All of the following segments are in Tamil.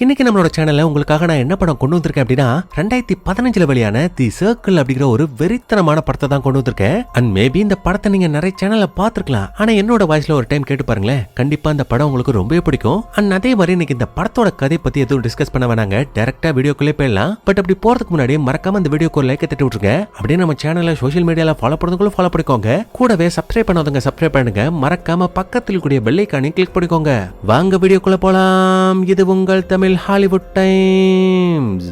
இன்னைக்கு நம்மளோட சேனல்ல உங்களுக்காக நான் என்ன படம் கொண்டு வந்திருக்கேன் அப்படின்னா 2015 வெளியான தி சர்க்கிள் அப்படிங்கிற ஒரு வெறித்தனமான படத்தை தான் கொண்டு வந்திருக்கேன். அண்ட் மேபி இந்த படத்தை நீங்க நிறைய சேனல்ல பாத்துருக்கலாம். ஆனா என்னோட வாய்ஸ்ல ஒரு டைம் கேட்டு பாருங்களேன், கண்டிப்பா இந்த படம் உங்களுக்கு ரொம்பவே பிடிக்கும். அண்ட் அதே மாதிரி இன்னைக்கு இந்த படத்தோட கதை பத்தி எதுவும் டிஸ்கஸ் பண்ண வேணாங்க, டைரக்டா வீடியோக்குள்ளே போயிடலாம். பட் அப்படி போறதுக்கு முன்னாடி மறக்காம இந்த வீடியோக்கு ஒரு லைக் தட்டி விட்டுருங்க. அப்படியே நம்ம சேனல்ல சோஷியல் மீடியால ஃபாலோ பண்ணுறதுக்குள்ள ஃபாலோ பண்ணிக்கோங்க. கூடவே சப்ஸ்கிரைப் பண்ணாதவங்க சப்ஸ்கிரைப் பண்ணுங்க. மறக்காம பக்கத்தில் கூடிய பெல் ஐகானை கிளிக் பண்ணிக்கோங்க. வாங்க வீடியோக்குள்ள போலாம். இது உங்கள் தமிழ் ஹாலிவுட் டைம்ஸ்.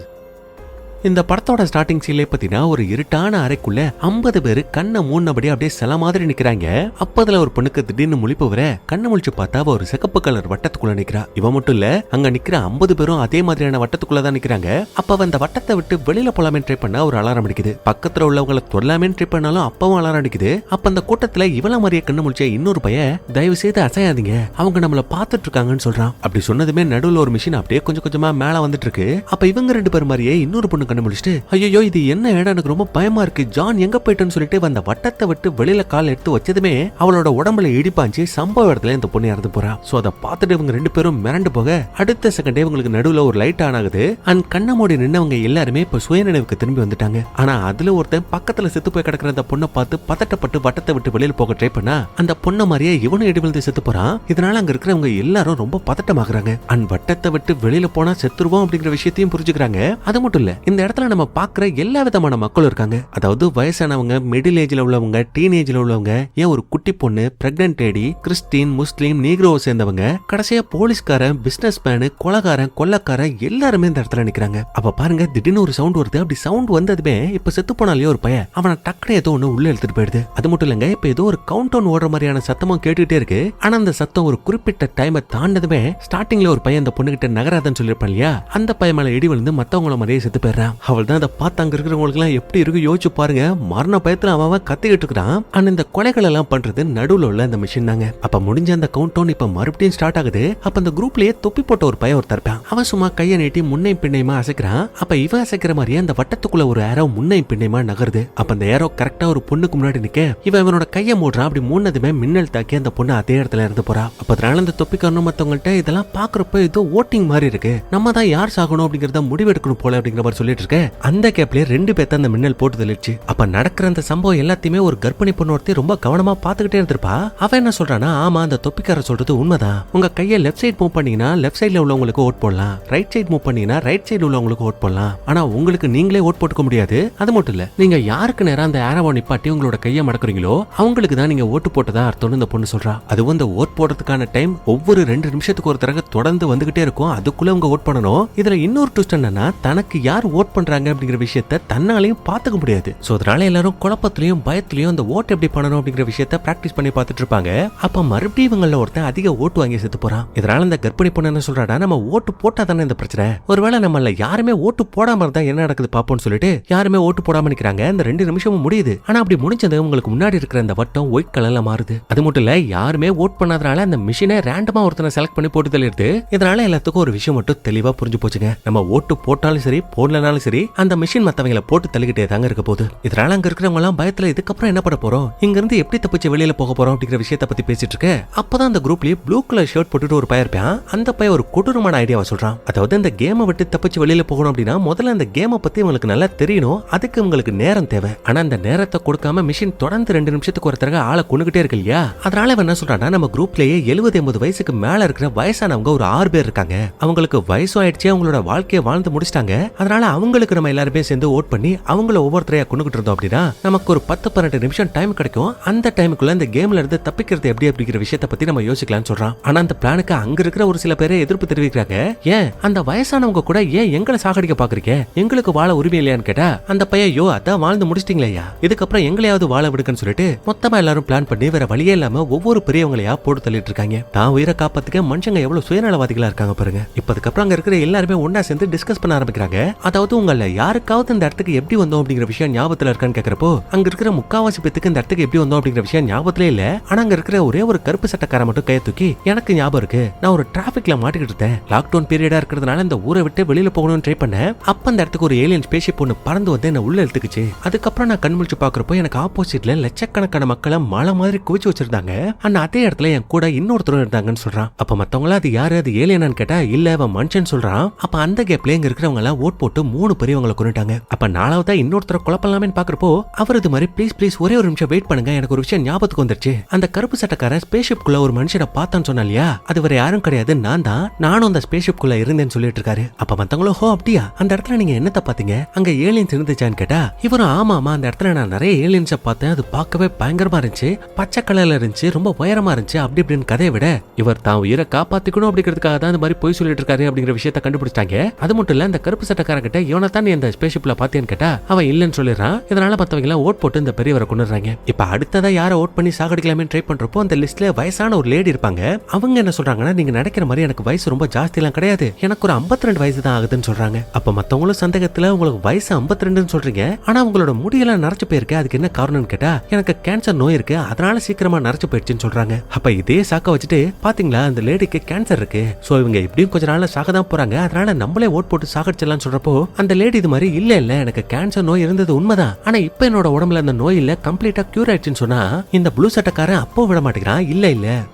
இந்த படத்தோட ஸ்டார்டிங் சீன்ல பாத்தீங்கன்னா ஒரு இருட்டான அறைக்குள்ள 50 பேரு கண்ணை மூடினபடி அப்படியே சில மாதிரி நிக்கிறாங்க. அப்பதுல ஒரு பொண்ணுக்கு திடீர்னு முழிப்பு வர கண்ணை முழிச்சு பார்த்தா ஒரு சிகப்பு கலர் வட்டத்துக்குள்ள நிக்கிறா. இவ மட்டும் இல்ல, அங்க நிக்கிற 50 பேரும் அதே மாதிரியான வட்டத்துக்குள்ளதான் நிக்கிறாங்க. அப்ப அந்த வட்டத்தை விட்டு வெளியில போலாமே ட்ரை பண்ணா ஒரு அலாரம் அடிக்குது. பக்கத்துல உள்ளவங்களை தொடலாமே ட்ரை பண்ணாலும் அப்பவும் அலாரம் அடிக்குது. அப்ப அந்த கூட்டத்துல இவள மாதிரியே கண்ணு முழிச்ச இன்னொரு பையன், தயவு செய்து அசையாதீங்க, அவங்க நம்மள பாத்துட்டு இருக்காங்கன்னு சொல்றான். அப்படி சொன்னதுமே நடுவுல ஒரு மிஷின் அப்படியே கொஞ்சம் கொஞ்சமா மேல வந்துட்டு இருக்கு. அப்ப இவங்க ரெண்டு பேர் மாதிரியே இன்னொரு பொண்ணு முடிச்சுட்டு, ஐயோ இது என்ன இடம், எனக்கு ரொம்ப பயமா இருக்கு, ஜான் எங்க போயிட்டேன்னு சொல்லிட்டு வந்த வட்டத்தை விட்டு வெளியில கால் எடுத்து வச்சதுமே அவளோட உடம்புல இடிப்பாஞ்சு சம்பவ இடத்துல இந்த பொண்ணு இறந்து போறா. சோ அதை பார்த்துட்டு இவங்க ரெண்டு பேரும் மிரண்டு போக அடுத்த செகண்டே இவங்களுக்கு நடுவுல ஒரு லைட் ஆன் ஆகுது. அண்ட் கண்ண மூடி நின்னவங்க எல்லாருமே இப்ப சுயநினைவுக்கு திரும்பி வந்துட்டாங்க. ஆனா அதுல ஒருத்தன் பக்கத்துல செத்து போய் கிடக்குற அந்த பொண்ணை பார்த்து பதட்டப்பட்டு வட்டத்தை விட்டு வெளியில போக ட்ரை பண்ணா அந்த பொண்ணை மாதிரியே இவனும் இடி விழுந்து செத்து போறான். இதனால அங்க இருக்கிறவங்க எல்லாரும் ரொம்ப பதட்டமாகறாங்க. அண்ட் வட்டத்தை விட்டு வெளியில போனா செத்துருவோம் அப்படிங்கிற விஷயத்தையும் புரிஞ்சுக்கிறாங்க. அது மட்டும் இல்ல, இந்த இடத்துல நம்ம பாக்குற எல்லா விதமான மக்களும் இருக்காங்க. அதாவது வயசானவங்க, மிடில் ஏஜ்ல உள்ளவங்க, டீனேஜ்ல உள்ளவங்க, ஏன் ஒரு குட்டி பொண்ணு, பிரெக்னன்ட் லேடி, கிறிஸ்டின், முஸ்லீம், நீக்ரோவை சேர்ந்தவங்க, கடைசியா போலீஸ்காரன், பிசினஸ் மேனு, கொலகாரன், கொள்ளக்காரன் எல்லாருமே இந்த இடத்துல நிக்கிறாங்க. அப்ப பாருங்க, திடீர்னு ஒரு சவுண்ட் வருது. அப்படி சவுண்ட் வந்ததுமே இப்ப செத்து போனாலே ஒரு பையன் அவனை டக்குனு ஏதோ ஒண்ணு உள்ள எடுத்துட்டு போயிடுது. அது மட்டும் இல்லங்க, இப்ப ஏதோ ஒரு கவுண்ட் டவுன் ஓடுற மாதிரியான சத்தமும் கேட்டுட்டே இருக்கு. ஆனா அந்த சத்தம் ஒரு குறிப்பிட்ட டைமை தாண்டதுமே ஸ்டார்டிங்ல ஒரு பையன் அந்த பொண்ணு கிட்ட நகராதன்னு சொல்லிருப்பான் இல்லையா, அந்த பையன் மேல இடி விழுந்து மத்தவங்கள மாதிரியே செத்து போயிடுறான். அவள் தான் அதை பார்த்து அங்க இருக்கிறவங்களுக்கு எல்லாம் எப்படி இருக்கு யோசிச்சு பாருங்க. மரண பயத்துல அவன் கத்திக்கிட்டு இருக்கிறான். ஆனா இந்த கொலைகள் எல்லாம் பண்றது நடுவுல உள்ள அந்த மிஷின் தாங்க. அப்ப முடிஞ்ச அந்த கவுண்ட் டவுன் இப்ப மறுபடியும் ஸ்டார்ட் ஆகுது. அப்ப அந்த குரூப்லயே தொப்பி போட்ட ஒரு பையன் ஒருத்தர் இருப்பான். அவன் சும்மா கையை நீட்டி முன்னை பின்னையுமா அசைக்கிறான். அப்ப இவன் அசைக்கிற மாதிரியே அந்த வட்டத்துக்குள்ள ஒரு ஏரோ முன்னை பின்னையுமா நகருது. அப்ப அந்த ஏரோ கரெக்டா ஒரு பொண்ணுக்கு முன்னாடி நிக்க இவனோட கையை மூடுறான். அப்படி மூணதுமே மின்னல் தாக்கி அந்த பொண்ணு அதே இடத்துல இருந்து போறா. அப்ப அதனால அந்த தொப்பிக்காரனும் மத்தவங்கள்ட்ட இதெல்லாம் பாக்குறப்ப ஏதோ ஓட்டிங் மாதிரி இருக்கு, நம்ம தான் யார் சாகணும் அப்படிங்கறத முடிவெடுக்கணும் போல அப்படிங்கிற மாதிரி சொல்லிட்டு இருக்க. அந்த கேப்ல ரெண்டு பேத்த அந்த மின்னல் போட்டு தெளிச்சு. அப்ப நடக்கிற அந்த சம்பவம் எல்லாத்தையுமே ஒரு கர்ப்பிணி பொண்ணு ஒருத்தி ரொம்ப கவனமா பாத்துக்கிட்டே இருந்திருப்பா. அவன் என்ன சொல்றானா, ஆமா அந்த தொப்பிக்கார சொல்றது உண்மைதான், உங்க கையை லெஃப்ட் சைடு மூவ் பண்ணீங்கன்னா லெஃப்ட் சைடுல உள்ளவங்களுக்கு ஓட் போடலாம், ரைட் சைடு மூவ் பண்ணீங்கன்னா ரைட் சைடு உள்ளவங்களுக்கு ஓட் போடலாம், ஆனா உங்களுக்கு நீங்களே ஓட் போட்டுக்க முடியாது. அது மட்டும் இல்ல, நீங்க யாருக்கு நேரா அந்த ஏரோவை நிப்பாட்டி உங்களோட கையை மடக்குறீங்களோ அவங்களுக்கு தான் நீங்க ஓட்டு போட்டதா அர்த்தம்னு இந்த பொண்ணு சொல்றா. அதுவும் இந்த ஓட் போடுறதுக்கான டைம் ஒவ்வொரு 2 நிமிஷத்துக்கு ஒரு தடவை தொடர்ந்து வந்துகிட்டே இருக்கும். அதுக்குள்ள உங்க ஓட் பண்ணணும். இதுல இன்னொரு ட்விஸ்ட் என்னன்னா, தனக்கு யார் ஓட் பண்றாங்க அப்படிங்கிற விஷயத்த தன்னாலையும் பாத்துக்க முடியாது. சோ அதனால எல்லாரும் குழப்பத்திலையும் பயத்திலையும் அந்த ஓட் எப்படி பண்ணணும் அப்படிங்கிற விஷயத்த பிராக்டிஸ் பண்ணி பார்த்துட்டு இருப்பாங்க. அப்ப மறுபடியும் இவங்கள ஒருத்தன் அதிக ஓட்டு வாங்கி செத்து போறான். இதனால இந்த கர்ப்பிணி பொண்ணு என்ன சொல்றாடா, நம்ம ஓட்டு போட்டா தானே இந்த பிரச்சனை, ஒருவேளை நம்மள யாருமே ஓட்டு போடாம இருந்தா என்ன நடக்குது பாப்போம்னு சொல்லிட்டு யாருமே ஓட்டு போடாம நிக்கிறாங்க. இந்த 2 நிமிஷமும் முடியுது. ஆனா அப்படி முடிஞ்சது உங்களுக்கு முன்னாடி இருக்கிற அந்த வட்டம் ஒயிட் கலர்ல மாறுது. அது மட்டும் இல்ல, யாருமே ஓட் பண்ணாதனால அந்த மிஷினை ரேண்டமா ஒருத்தனை செலக்ட் பண்ணி போட்டு தள்ளிடுது. இதனால எல்லாத்துக்கும் ஒரு விஷயம் மட்டும் தெளிவா புரிஞ்சு போச்சுங்க, நம்ம ஓட்டு போட்டாலும் சரி போடலனாலும் சரி அந்த மிஷின் மத்தவங்களை போட்டு தள்ளிக்கிட்டே தாங்க இருக்க போகுது. இதனால அங்க இருக்கிறவங்க எல்லாம் பயத்துல இதுக்கப்புறம் என்ன பண்ண போறோம், இங்க இருந்து எப்படி தப்பிச்சு வெளியில போக போறோம் அப்படிங்கிற விஷயத்தை பத்தி பேசிட்டு இருக்க. அப்பதான் அந்த குரூப்லயே ப்ளூ கலர் ஷர்ட் போட்டுட்டு ஒரு பையன் இருப்பான். அந்த பையன் ஒரு கொடூரமான ஐடியாவை சொல்றான். அதாவது இந்த கேமை விட்டு தப்பிச்சு வெளியில போகணும் அப்படின்னா முதல்ல அந்த கேமை பத்தி உங்களுக்கு நல்லா தெரியணும், அதுக்கு உங்களுக்கு நேரம் தேவை. ஆனா அந்த நேரத்தை கொடுக்காம மிஷின் தொடர்ந்து 2 நிமிஷத்துக்கு ஒரு தடவை ஆளை கொண்டுகிட்டே இருக்கு இல்லையா. அதனால அவன் என்ன சொல்றான்னா, நம்ம குரூப்லயே 70-80 வயசுக்கு மேல இருக்கிற வயசானவங்க ஒரு 6 பேர் இருக்காங்க. அவங்களுக்கு வயசு ஆயிடுச்சு, அவங்களோட வாழ்க்கையை வாழ்ந்து முடிச்சிட்டாங்க. அதனால அவங்களுக்கு நம்ம எல்லாருமே சேர்ந்து ஓட் பண்ணி அவங்கள ஒவ்வொருத்தரையா கொண்டுகிட்டு இருந்தோம் அப்படின்னா நமக்கு ஒரு 10-12 நிமிஷம் டைம் கிடைக்கும். அந்த டைமுக்குள்ள இந்த கேம்ல இருந்து தப்பிக்கிறது எப்படி அப்படிங்கிற விஷயத்தை பத்தி நம்ம யோசிக்கலாம்னு சொல்றான். ஆனா அந்த பிளானுக்கு அங்க இருக்கிற ஒரு சில பேரை எதிர்ப்பு தெரிவிக்கிறாங்க. ஏன் அந்த வயசானவங்க கூட ஏன் எங்களை சாகடிக்க பாக்குறீங்க, எங்களுக்கு வாழ உரிமை இல்லையான்னு கேட்டா அந்த பையன், யோ அதான் வாழ்ந்து முடிச்சிட்டீங்களா, இதுக்கப்புறம் எங்களையாவது வாழ விடுக்குன்னு சொல்லிட்டு மொத்தமா எல்லாரும் பிளான் பண்ணி வேற வழியே இல்லாம ஒவ்வொரு பெரியவங்களையா போட்டு தள்ளிட்டு இருக்காங்க. தான் உயிரை காப்பாத்துக்க மனுஷங்க எவ்வளவு சுயநலவாதிகளா இருக்காங்க பாருங்க. இப்ப அதுக்கப்புறம் அங்க இருக்கிற எல்லாருமே ஒன்னா சேர்ந்து டிஸ்கஸ் பண்ண ஆரம்பிக்கிறாங்க. அதாவது உங்கள யாருக்காவது இந்த இடத்துக்கு எப்படி வந்தோம் அப்படிங்கிற விஷயம் ஞாபகத்துல இருக்கான்னு கேக்குறப்போ அங்க இருக்கிற முக்காவாசி பேத்துக்கு இந்த இடத்துக்கு எப்படி வந்தோம் அப்படிங்கிற விஷயம் ஞாபகத்திலே இல்ல. ஆனா அங்க இருக்கிற ஒரே ஒரு கருப்பு சட்டக்காரன் மட்டும் கையை தூக்கி எனக்கு ஞாபகம் இருக்கு, நான் ஒரு டிராபிக்ல மாட்டிக்கிட்டு இருந்தேன், லாக்டவுன் பீரியடா இருக்கிறதுனால இந்த ஊரை விட்டு வெளியில போகணும்னு ட்ரை பண்ணேன், அப்ப அந்த இடத்துக்கு ஒரு ஏலியன் ஸ்பேஸ்ஷிப் ஒன்னு பறந்து வந்து என்ன உள்ள இழுத்துக்குச்சு. அதுக்கப்புறம் நான் கண் முழிச்சு பாக்குறப்போ எனக்கு ஆப்போசிட்ல லட்சக்கணக்கான மக்களை மலை மாதிரி குவிச்சு வச்சிருந்தாங்க. ஆனா அதே இடத்துல என் கூட இன்னொருத்தரும் இருந்தாங்கன்னு சொல்றான். அப்ப மத்தவங்கள அது யாரு, அது ஏலியனான்னு கேட்டா இல்ல அவன் மனுஷன் சொல்றான். அப்ப அந்த கேப்ல இங்க இருக்கிறவங்க எல்லாம் ஓட் போட்டு 3 பெரியவங்களை கொண்டுட்டாங்க. அப்ப 4வதா இன்னொருத்தர குழப்பலாமே பாக்குறப்போ அவர் இது மாதிரி ப்ளீஸ் ஒரே ஒரு நிமிஷம் வெயிட் பண்ணுங்க, எனக்கு ஒரு விஷயம் ஞாபகத்துக்கு வந்துருச்சு. அந்த கருப்பு சட்டக்காரன் ஸ்பேஸ்ஷிப் குள்ள ஒரு மனுஷனை பார்த்தான்னு சொன்னா இல்லையா, அது வேற யாரும் கிடையாது, நான் தான். நானும் அந்த ஸ்பேஸ்ஷிப் குள்ள இருந்தேன்னு சொல்லிட்டு இருக்காரு. அப்ப மத்தவங்களும் ஹோ அப்படியா, அந்த இடத்துல நீங்க என்னத்த பாத்தீங்க, அங்க ஏலியன்ஸ் இருந்துச்சான்னு கேட்டா இவரும் ஆமா அந்த இடத்துல நான் நிறைய ஏலியன்ஸை பார்த்தேன், அது பார்க்கவே பயங்கரமா இருந்துச்சு, பச்சை கலர்ல இருந்துச்சு, ரொம்ப உயரமா இருந்துச்சு அப்படி இப்படின்னு கதையை விட இவர் தான் உயிரை காப்பாத்திக்கணும் அப்படிங்கிறதுக்காக தான் இந்த மாதிரி போய் சொல்லிட்டு இருக்காரு அப்படிங்கிற விஷயத்தை கண்டுபிடிச்சாங்க. அது மட்டும் இல்ல இந்த கருப்பு சட்டக்காரன் கிட்ட இவனை தான் நீ இந்த ஸ்பேஸ்ஷிப்ல பாத்தியான்னு கேட்டா அவன் இல்லன்னு சொல்லிடுறான். இதனால மத்தவங்க எல்லாம் ஓட் போட்டு இந்த பெரியவரை கொண்டுறாங்க. இப்ப அடுத்ததா யாரை ஓட் பண்ணி சாகடிக்கலாமே ட்ரை பண்றப்போ அந்த லிஸ்ட்ல வயசான ஒரு லேடி இருப்பாங்க. அவங்க என்ன சொல்றாங்கன்னா நீங்க நினைக்கிற மாதிரி எனக்கு வயசு ரொம்ப ஜாஸ்தி எல்லாம் கிடையாது, எனக்கு ஒரு 52 வயசு தான் ஆகுதுன்னு சொல்றாங்க. அப்ப மத்தவங்களும் சந்தேகத்துல உங்களுக்கு வயசு 52ன்னு சொல்றீங்க, ஆனா உங்களோட முடியெல்லாம் நரைச்சு போயிருக்கு, அதுக்கு என்ன காரணம்னு கேட்டா எனக்கு கேன்சர் நோய் இருக்கு, அதனால சீக்கிரமா நரைச்சு போயிடுச்சுன்னு சொல்றாங்க. அப்ப இதே சாக்க வச்சுட்டு பாத்தீங்களா அந்த லேடிக்கு கேன்சர் இருக்கு, சோ இவங்க எப்படியும் கொஞ்ச நாள்ல சாக தான் போறாங்க, அதனால நம்மளே ஓட் போட்டு சாகடிச்சிடலாம் சொல்றப்போ அந்த லேடி இது மாதிரி இல்ல எனக்கு கேன்சர் நோய் இருந்தது உண்மைதான், ஆனா இப்ப என்னோட உடம்புல அந்த நோய் இல்ல கம்ப்ளீட்டா கியூர் ஆயிடுச்சுன்னு சொன்னா இந்த ப்ளூ சட்டக்காரன் அப்போ விட மாட்டேங்கிறான். இல்ல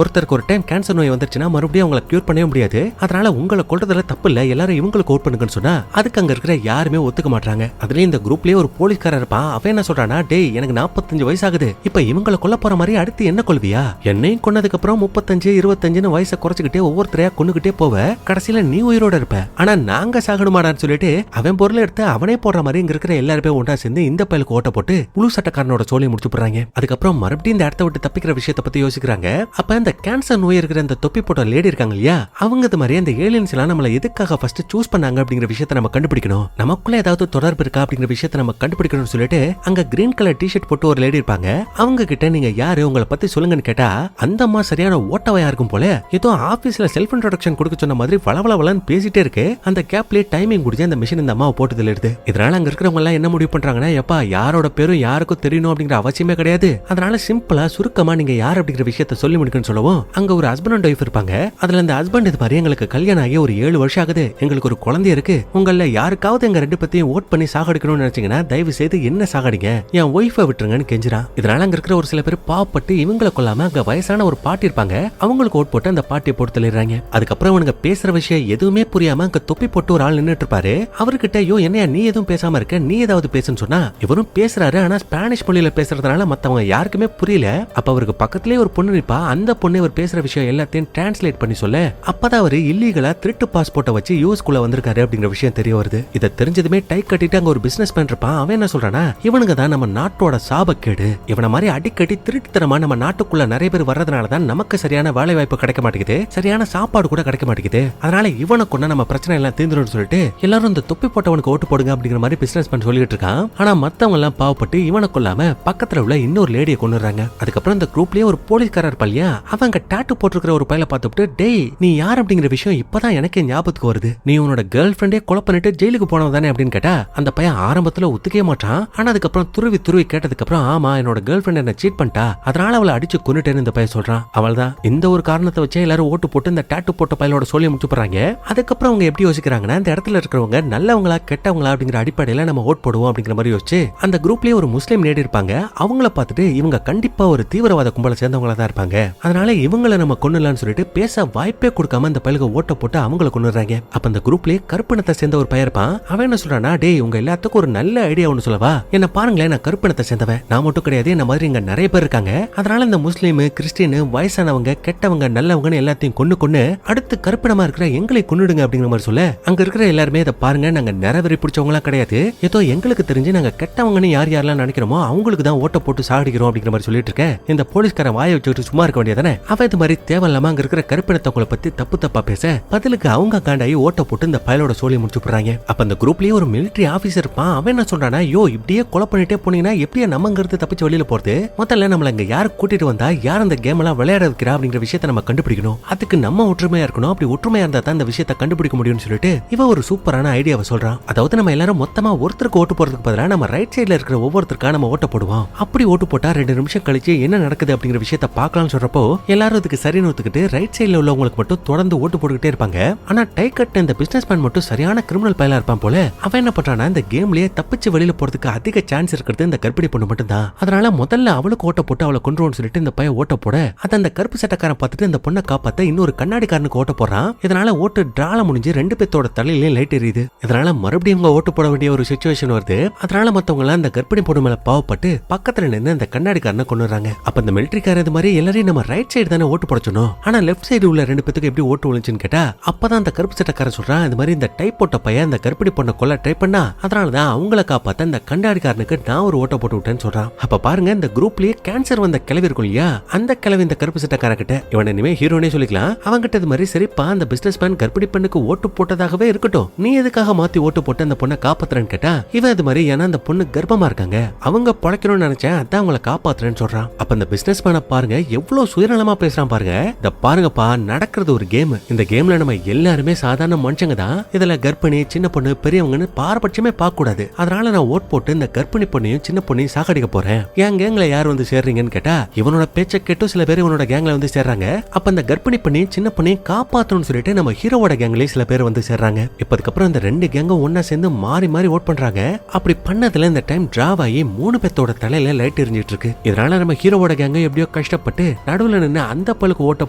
ஒருத்தருக்கு ஒரு டைம் கேன்சர் நோய் வந்துருச்சுன்னா மறுபடியும் அவங்களை கியூர் பண்ணவே முடியாது, அதனால உங்களை கொல்றதுல தப்பு இல்ல, எல்லாரும் இவங்களுக்கு ஓட் பண்ணுங்கன்னு சொன்னா அதுக்கு அங்க இருக்கிற யாருமே ஒத்துக்க மாட்டாங்க. அதுலயும் இந்த குரூப்லயே ஒரு போலீஸ்காரர் இருப்பான், அவன் என்ன சொல்றானா டேய் எனக்கு 45 வயசு ஆகுது, இப்ப இவங்களை கொல்ல போற மாதிரி அடுத்து என்ன கொல்வியா, என்னையும் கொன்னதுக்கு அப்புறம் 35 25 வயசை குறைச்சுக்கிட்டே ஒவ்வொருத்தரையா கொண்டுகிட்டே போவ, கடைசியில நீ உயிரோட இருப்ப, ஆனா நாங்க சாகணுமாடான்னு சொல்லிட்டு அவன் பொருளை எடுத்து அவனே போடுற மாதிரி இங்க இருக்கிற எல்லாருமே ஒன்றா சேர்ந்து இந்த பயலுக்கு ஓட்ட போட்டு முழு சட்டக்காரனோட சோழியை முடிச்சு போடுறாங்க. அதுக்கப்புறம் மறுபடியும் இந்த இடத்த விட்டு தப்பிக்கிற விஷயத்தை பத்தி யோசிக்கிறாங்க. அப்ப இந்த கேன்சர் நோய் இருக்கிற இந்த தொப்பி போட்ட லேடி இருக்காங்க இல்லையா, அவங்க இது மாதிரி அந்த ஏலியன்ஸ் எல்லாம் நம்மள எதுக்காக ஃபர்ஸ்ட் சூஸ் பண்ணாங்க அப்படிங்கிற விஷயத்தை நம்ம கண்டுபிடிக்கணும், நமக்குள்ள ஏதாவது தொடர்பு இருக்கா அப்படிங்கிற விஷயத்தை நம்ம கண்டுபிடிக்கணும்னு சொல்லிட்டு அங்க கிரீன் கலர் டிஷர்ட் போட்டு ஒரு லேடி இருப்பாங்க. அவங்க கிட்ட நீங்க யாரு உங்களை பத்தி சொல்லுங்கன்னு கேட்டா அந்த அம்மா சரியான ஓட்டவையா இருக்கும் போல ஏதோ ஆபீஸ்ல செல்ஃப் இன்ட்ரோடக்ஷன் கொடுக்க சொன்ன மாதிரி வளவளவலன்னு பேசிட்டே இருக்கு. அந்த கேப்லயே டைமிங் குடிச்சு அந்த மிஷின் இந்த அம்மாவை போட்டுதுல இருக்கு. இதனால அங்க இருக்கிறவங்க எல்லாம் என்ன முடிவு பண்றாங்கன்னா எப்பா யாரோட பேரும் யாருக்கும் தெரியணும் அப்படிங்கிற அவசியமே கிடையாது, அதனால சிம்பிளா சுருக்கமா நீங்க யார் அப்படிங்கிற விஷயத்த சொல்லி முடிக்கணும்னு சொல்லவும் அங்க ஒரு ஹஸ்பண்ட் அண்ட் ஒய்ஃப் இருப்பாங்க. அதுல அந்த ஹஸ்பண்ட் இது மாதிரி எங்களுக்கு கல்யாணம் ஆகி ஒரு 7 வருஷம் ஆகுது, எங்களுக்கு ஒரு குழந்தை இருக்கு, உங்கள யாருக்காவது எங்க 2 பத்தியும் ஓட் பண்ணி சாகடிக்கணும்னு நினைச்சீங்கன்னா தயவு செய்து என்ன சாகடிங்க, என் ஒய்ஃபை விட்டுருங்கன்னு கெஞ்சிரான். இதனால அங்க இருக்கிற ஒரு சில பேர் பாவப்பட்டு இவங்களை கொல்லாம அங்க வயசான ஒரு பாட்டி இருப்பாங்க, அவங்களுக்கு ஓட் போட்டு அந்த பாட்டியை போட்டு தள்ளிடுறாங்க. அதுக்கப்புறம் அவனுங்க பேசுற விஷயம் எதுவுமே புரியாம அங்க தொப்பி போட்டு ஒரு ஆள் நின்னுட்டு இருப்பாரு. அவர்கிட்ட ஐயோ என்னையா நீ எதுவும் பேசாம இருக்க, நீ ஏதாவது பேசுன்னு சொன்னா இவரும் பேசுறாரு, ஆனா ஸ்பானிஷ் மொழியில பேசுறதுனால மத்தவங்க யாருக்குமே புரியல. அப்ப அவருக்கு பக்கத்திலேயே ஒரு பொண்ணு நிப்பா, அந்த பொண்ணு இவர் பேசுற விஷயம் எல்லாத்தையும் டிரான்ஸ்லேட் பண்ணி சொல்ல அப்பதான் அவரு இல்லீகலா திருட்டு பாஸ்போர்ட்டை வச்சு யூஎஸ் குள்ள வந்திருக்காரு அப்படிங்கிற விஷயம் தெரிய வருது. இதை தெரிஞ்சதுமே டை கட்டிட்டு அங்க ஒரு பிசினஸ் மேன் இருப்பான், அவன் என்ன சொல்றானா இவனுங்க தான் நம்ம நாட்டோட சாபக்கேடு, இவன மாதிரி அடிக்கடி திருட்டுத்தனமா நம்ம நாட்டுக்குள்ள நிறைய பேர் வர்றதுனாலதான் நமக்கு சரியான வேலை வாய்ப்பு கிடைக்க மாட்டேங்குது, சரியான சாப்பாடு கூட கிடைக்க மாட்டேங்குது, அதனால இவனை கொண்டு நம்ம பிரச்சனை எல்லாம் தீர்ந்துடும் சொல்லிட்டு எல்லாரும் இந்த தொப்பி போட்டவனுக்கு ஓட்டு போடுங்க அப்படிங்கிற மாதிரி பிசினஸ் மேன் சொல்லிட்டு இருக்கான். ஆனா மத்தவங்க எல்லாம் பாவப்பட்டு இவனை கொல்லாம பக்கத்துல உள்ள இன்னொரு லேடியை கொண்டுறாங்க. அதுக்கப்புறம் இந்த குரூப்லயே ஒரு போலீஸ்காரர் இருப்பாளியா, அவங்க டாட்டு போட்டிருக்கிற ஒரு பையல பார்த்துட்டு டேய் நீ யார் அப்படிங்கிற விஷயம் இப்பதான் எனக்கே ஞாபகத்துக்கு வருது, நீ உன்னோட கேர்ள் ஃப்ரெண்டே கொலை பண்ணிட்டு ஜெயிலுக்கு போனவ தானே அப்படின்னு கேட்டா அந்த பையன் ஆரம்பத்துல ஒத்துக்கவே மாட்டான். ஆனா அதுக்கப்புறம் துருவி கேட்டதுக்கு அப்புறம் ஆமா என்னோட கேர்ள் ஃப்ரெண்ட் என்ன சீட் பண்ணிட்டா, அதனால அவளை அடிச்சு கொன்னுட்டேன்னு இந்த பையன் சொல்றான். அவள்தான் இந்த ஒரு காரணத்தை வச்சு எல்லாரும் ஓட்டு போட்டு இந்த டாட்டு போட்ட பையலோட சொல்லியை முடிச்சு போறாங்க. அதுக்கப்புறம் அவங்க எப்படி யோசிக்கிறாங்கன்னா இந்த இடத்துல இருக்கிறவங்க நல்லவங்களா கெட்டவங்களா அப்படிங்கிற அடிப்படையில நம்ம ஓட் போடுவோம் அப்படிங்கிற மாதிரி யோசிச்சு அந்த குரூப்லயே ஒரு முஸ்லீம் லேடி இருப்பாங்க, அவங்கள பார்த்துட்டு இவங்க கண்டிப்பா ஒரு தீவிரவாத கும்பலை சேர்ந்தவங்களா தான் இருப்பாங்க, அதனால இவங்களை நம்ம கொன்னுலான்னு சொல்லிட்டு பேச வாய்ப்பே கொடுக்காம அந்த பையலுக்கு ஓட்ட போட்டு அவங்களை கொன்னுறாங்க. அப்ப அந்த குரூப்லயே கருப்பினத்தை சேர்ந்த ஒரு பையன் இருப்பான், அவன் என்ன சொல்றானா டேய் உங்க எல்லாத்துக்கும் ஒரு நல்ல ஐடியா ஒன்னு சொல்லவா, என்ன பாருங்களேன் நான் கருப்பினத்தை சேர்ந்தவன், நான் மட்டும் கிடையாது என்ன மாதிரி இங்க நிறைய பேர் இருக்காங்க, அதனால இந்த முஸ்லீம் கிறிஸ்டின் வயசானவங்க கெட்டவங்க நல்லவங்கன்னு எல்லாத்தையும் கொன்னு அடுத்து கருப்பினமா இருக்கிற எங்களை கொன்னுடுங்க அப்படிங்கிற மாதிரி சொல்ல அங்க இருக்கிற எல்லாருமே இதை பாருங்க நாங்க நிறைவேறி பிடிச்சவங்களா கிடையாது, ஏதோ எங்களுக்கு தெரிஞ்சு நாங்க கெட்டவங்கன்னு யார் யாரெல்லாம் நினைக்கிறோமோ அவங்களுக்கு தான் ஓட்ட போட்டு சாகடிக்கிறோம் அப்படிங்கிற மாதிரி சொல்லிட்டு இருக்கேன். இந்த போலீஸ்காரன் வாயை வச்சுட்டு சும்மா இருக்க வேண்டியதானே, அவ இது மாதிரி தேவையில்லாம அங்க இருக்கிற கருப்பினத்தவங்களை பத்தி தப்பா பேச பதிலுக்கு அவங்க காண்டாயி ஓட்ட போட்டு இந்த பயலோட சோழியை முடிச்சு போடுறாங்க. அப்ப அந்த குரூப்லயே ஒரு மிலிட்டரி ஆபீசர் இருப்பான், அவன் என்ன சொல்றானா யோ இப்படியே கொலை பண்ணிட்டே போனீங்கன்னா எப்படியா நம்மங்கிறது தப்பிச்சு வெளியில போறது, முதல்ல நம்மள இங்க யாரு கூட்டிட்டு வந்தா யார் அந்த கேம் எல்லாம் விளையாட வைக்கிறா அப்படிங்கிற விஷயத்தை நம்ம கண்டுபிடிக்கணும், அதுக்கு நம்ம ஒற்றுமையா இருக்கணும், அப்படி ஒற்றுமையா இருந்தா தான் இந்த விஷயத்தை கண்டுபிடிக்க முடியும்னு சொல்லிட்டு இவ ஒரு சூப்பரான ஐடியாவை சொல்றா. சொல்றான். அதாவது நம்ம எல்லாரும் மொத்தமா ஒருத்தருக்கு ஓட்டு போறதுக்கு பதிலா நம்ம ரைட் சைடுல இருக்கிற ஒவ்வொருத்தருக்கா நம்ம ஓட்ட போடுவோம். அப்படி ஓட்டு போட்டா 2 நிமிஷம் கழிச்சு என்ன நடக்குது அப்படிங்கிற விஷயத்த பார்க்கலாம்னு சொல்றப்போ எல்லாரும் அதுக்கு சரின்னு ஒத்துக்கிட்டு ரைட் சைடுல உள்ளவங்களுக்கு மட்டும் தொடர்ந்து ஓட்டு போட்டுக்கிட்டே இருப்பாங்க. ஆனா டை கட் இந்த பிசினஸ் மேன் மட்டும் சரியான கிரிமினல் பயலா இருப்பான் போல. அவன் என்ன பண்றானா, இந்த கேம்லயே தப்பிச்சு வெளியில போறதுக்கு அதிக சான்ஸ் இருக்கிறது இந்த கர்ப்பிணி பொண்ணு மட்டும் தான். அதனால முதல்ல அவளுக்கு ஓட்ட போட்டு அவளை கொன்றுவோம்னு சொல்லிட்டு இந்த பையன் ஓட்ட போட அந்த கருப்பு சட்டக்காரன் பார்த்துட்டு இந்த பொண்ணை காப்பாத்த இன்னொரு கண்ணாடிக்காரனுக்கு ஓட்ட போறான். இதனால ஓட்டு டிரால முடிஞ்சு 2 பேத்தோட தலையிலே லைட் எரியுது. இதனால மறுபடியும் அவங்க ஓட்டு போட வேண்டிய ஒரு சிச்சுவேஷன் வருது. அதனால மத்தவங்க எல்லாம் அந்த கர்ப்பிணி பொண்ணு மேல பாவப்பட்டு பக்கத்துல நின்று அந்த கண்ணாடிக்காரனை கொண்டுறாங்க. அப்ப இந்த மிலிட்டரிக்காரர் இது மாதிரி எல்லாரையும் நம்ம ரைட் சைடு தானே ஓட்டு போட சொன்னோம், ஆனா லெஃப்ட் சைடு உள்ள 2 பேத்துக்கு எப்படி ஓட்டு விழுந்துச்சுன்னு கேட்டா அப்பதான் அந்த கருப்பு சட்டக்காரன் சொல்றான், இந்த மாதிரி இந்த டைப் போட்ட பையன் இந்த கர்ப்பிணி பொண்ணை கொல்ல ட்ரை பண்ணா, அதனாலதான் அவங்கள காப்பாத்த இந்த கண்ணாடிக்காரனுக்கு நான் ஒரு ஓட்ட போட்டு விட்டேன்னு சொல்றான். அப்ப பாருங்க, இந்த குரூப்லயே கேன்சர் வந்த கிளவி இருக்கும் இல்லையா, அந்த கிளவி இந்த கருப்பு சட்டக்காரங்கிட்ட இவன் இனிமே ஹீரோனே சொல்லிக்கலாம். அவங்கிட்ட இது மாதிரி சரிப்பா அந்த பிசினஸ் மேன் கர்ப்பிணி பெண்ணுக்கு ஓட்டு போட்டதாகவே இருக்கட்டும், நீ எதுக்காக மாத்தி ஓட்டு போட்டு அந்த பொண்ணை காப்பாத்துறேன்னு கேட்டா இவன் இது மாதிரி ஏன்னா அந்த பொண்ணு கர்ப்பமா இருக்காங்க, அவங்க பொழைக்கணும்னு நினைச்சேன், அதான் அவங்களை காப்பாத்துறேன்னு சொல்றான். அப்ப இந்த பிசினஸ் மேனை பாருங்க எவ்வளவு சுயநலமா பேசுறான் பாருங்க. இந்த பாருங்கப்பா, நடக்கிறது ஒரு கேம். இந்த கேம்ல நம்ம எல்லாருமே சாதாரண மனுஷங்க தான். இதுல கர்ப்பிணி சின்ன பொண்ணு பெரியவங்கன்னு பாரபட்சமே பார்க்க கூடாது. அதனால நான் ஓட் போட்டு இந்த கர்ப்பிணி பொண்ணையும் சின்ன பொண்ணையும் சாகடிக்க போறேன். என் கேங்ல யார் வந்து சேர்றீங்கன்னு கேட்டா இவனோட பேச்ச கேட்டு சில பேர் இவனோட கேங்ல வந்து சேர்றாங்க. அப்ப இந்த கர்ப்பிணி பொண்ணையும் சின்ன பொண்ணையும் காப்பாத்தணும்னு சொல்லிட்டு நம்ம ஹீரோவோட கேங்லயே சில பேர் வந்து சேர்றாங்க. இப்பதுக்கப்புறம் இந்த 2 கேங்கும் ஒன்னா சேர்ந்து மாறி மாறி ஓட் பண்றாங்க. அப்படி பண்ணதுல இந்த டைம் டிராவ் ஆகி 3 பேத்தோட தலையில லைட் எரிஞ்சிட்டு இருக்கு. இதனால நம்ம ஹீரோவோட கேங்க எப்படியோ கஷ்டப்பட்டு நடுவுல நின்று அந்த பழுக்கு ஓட்ட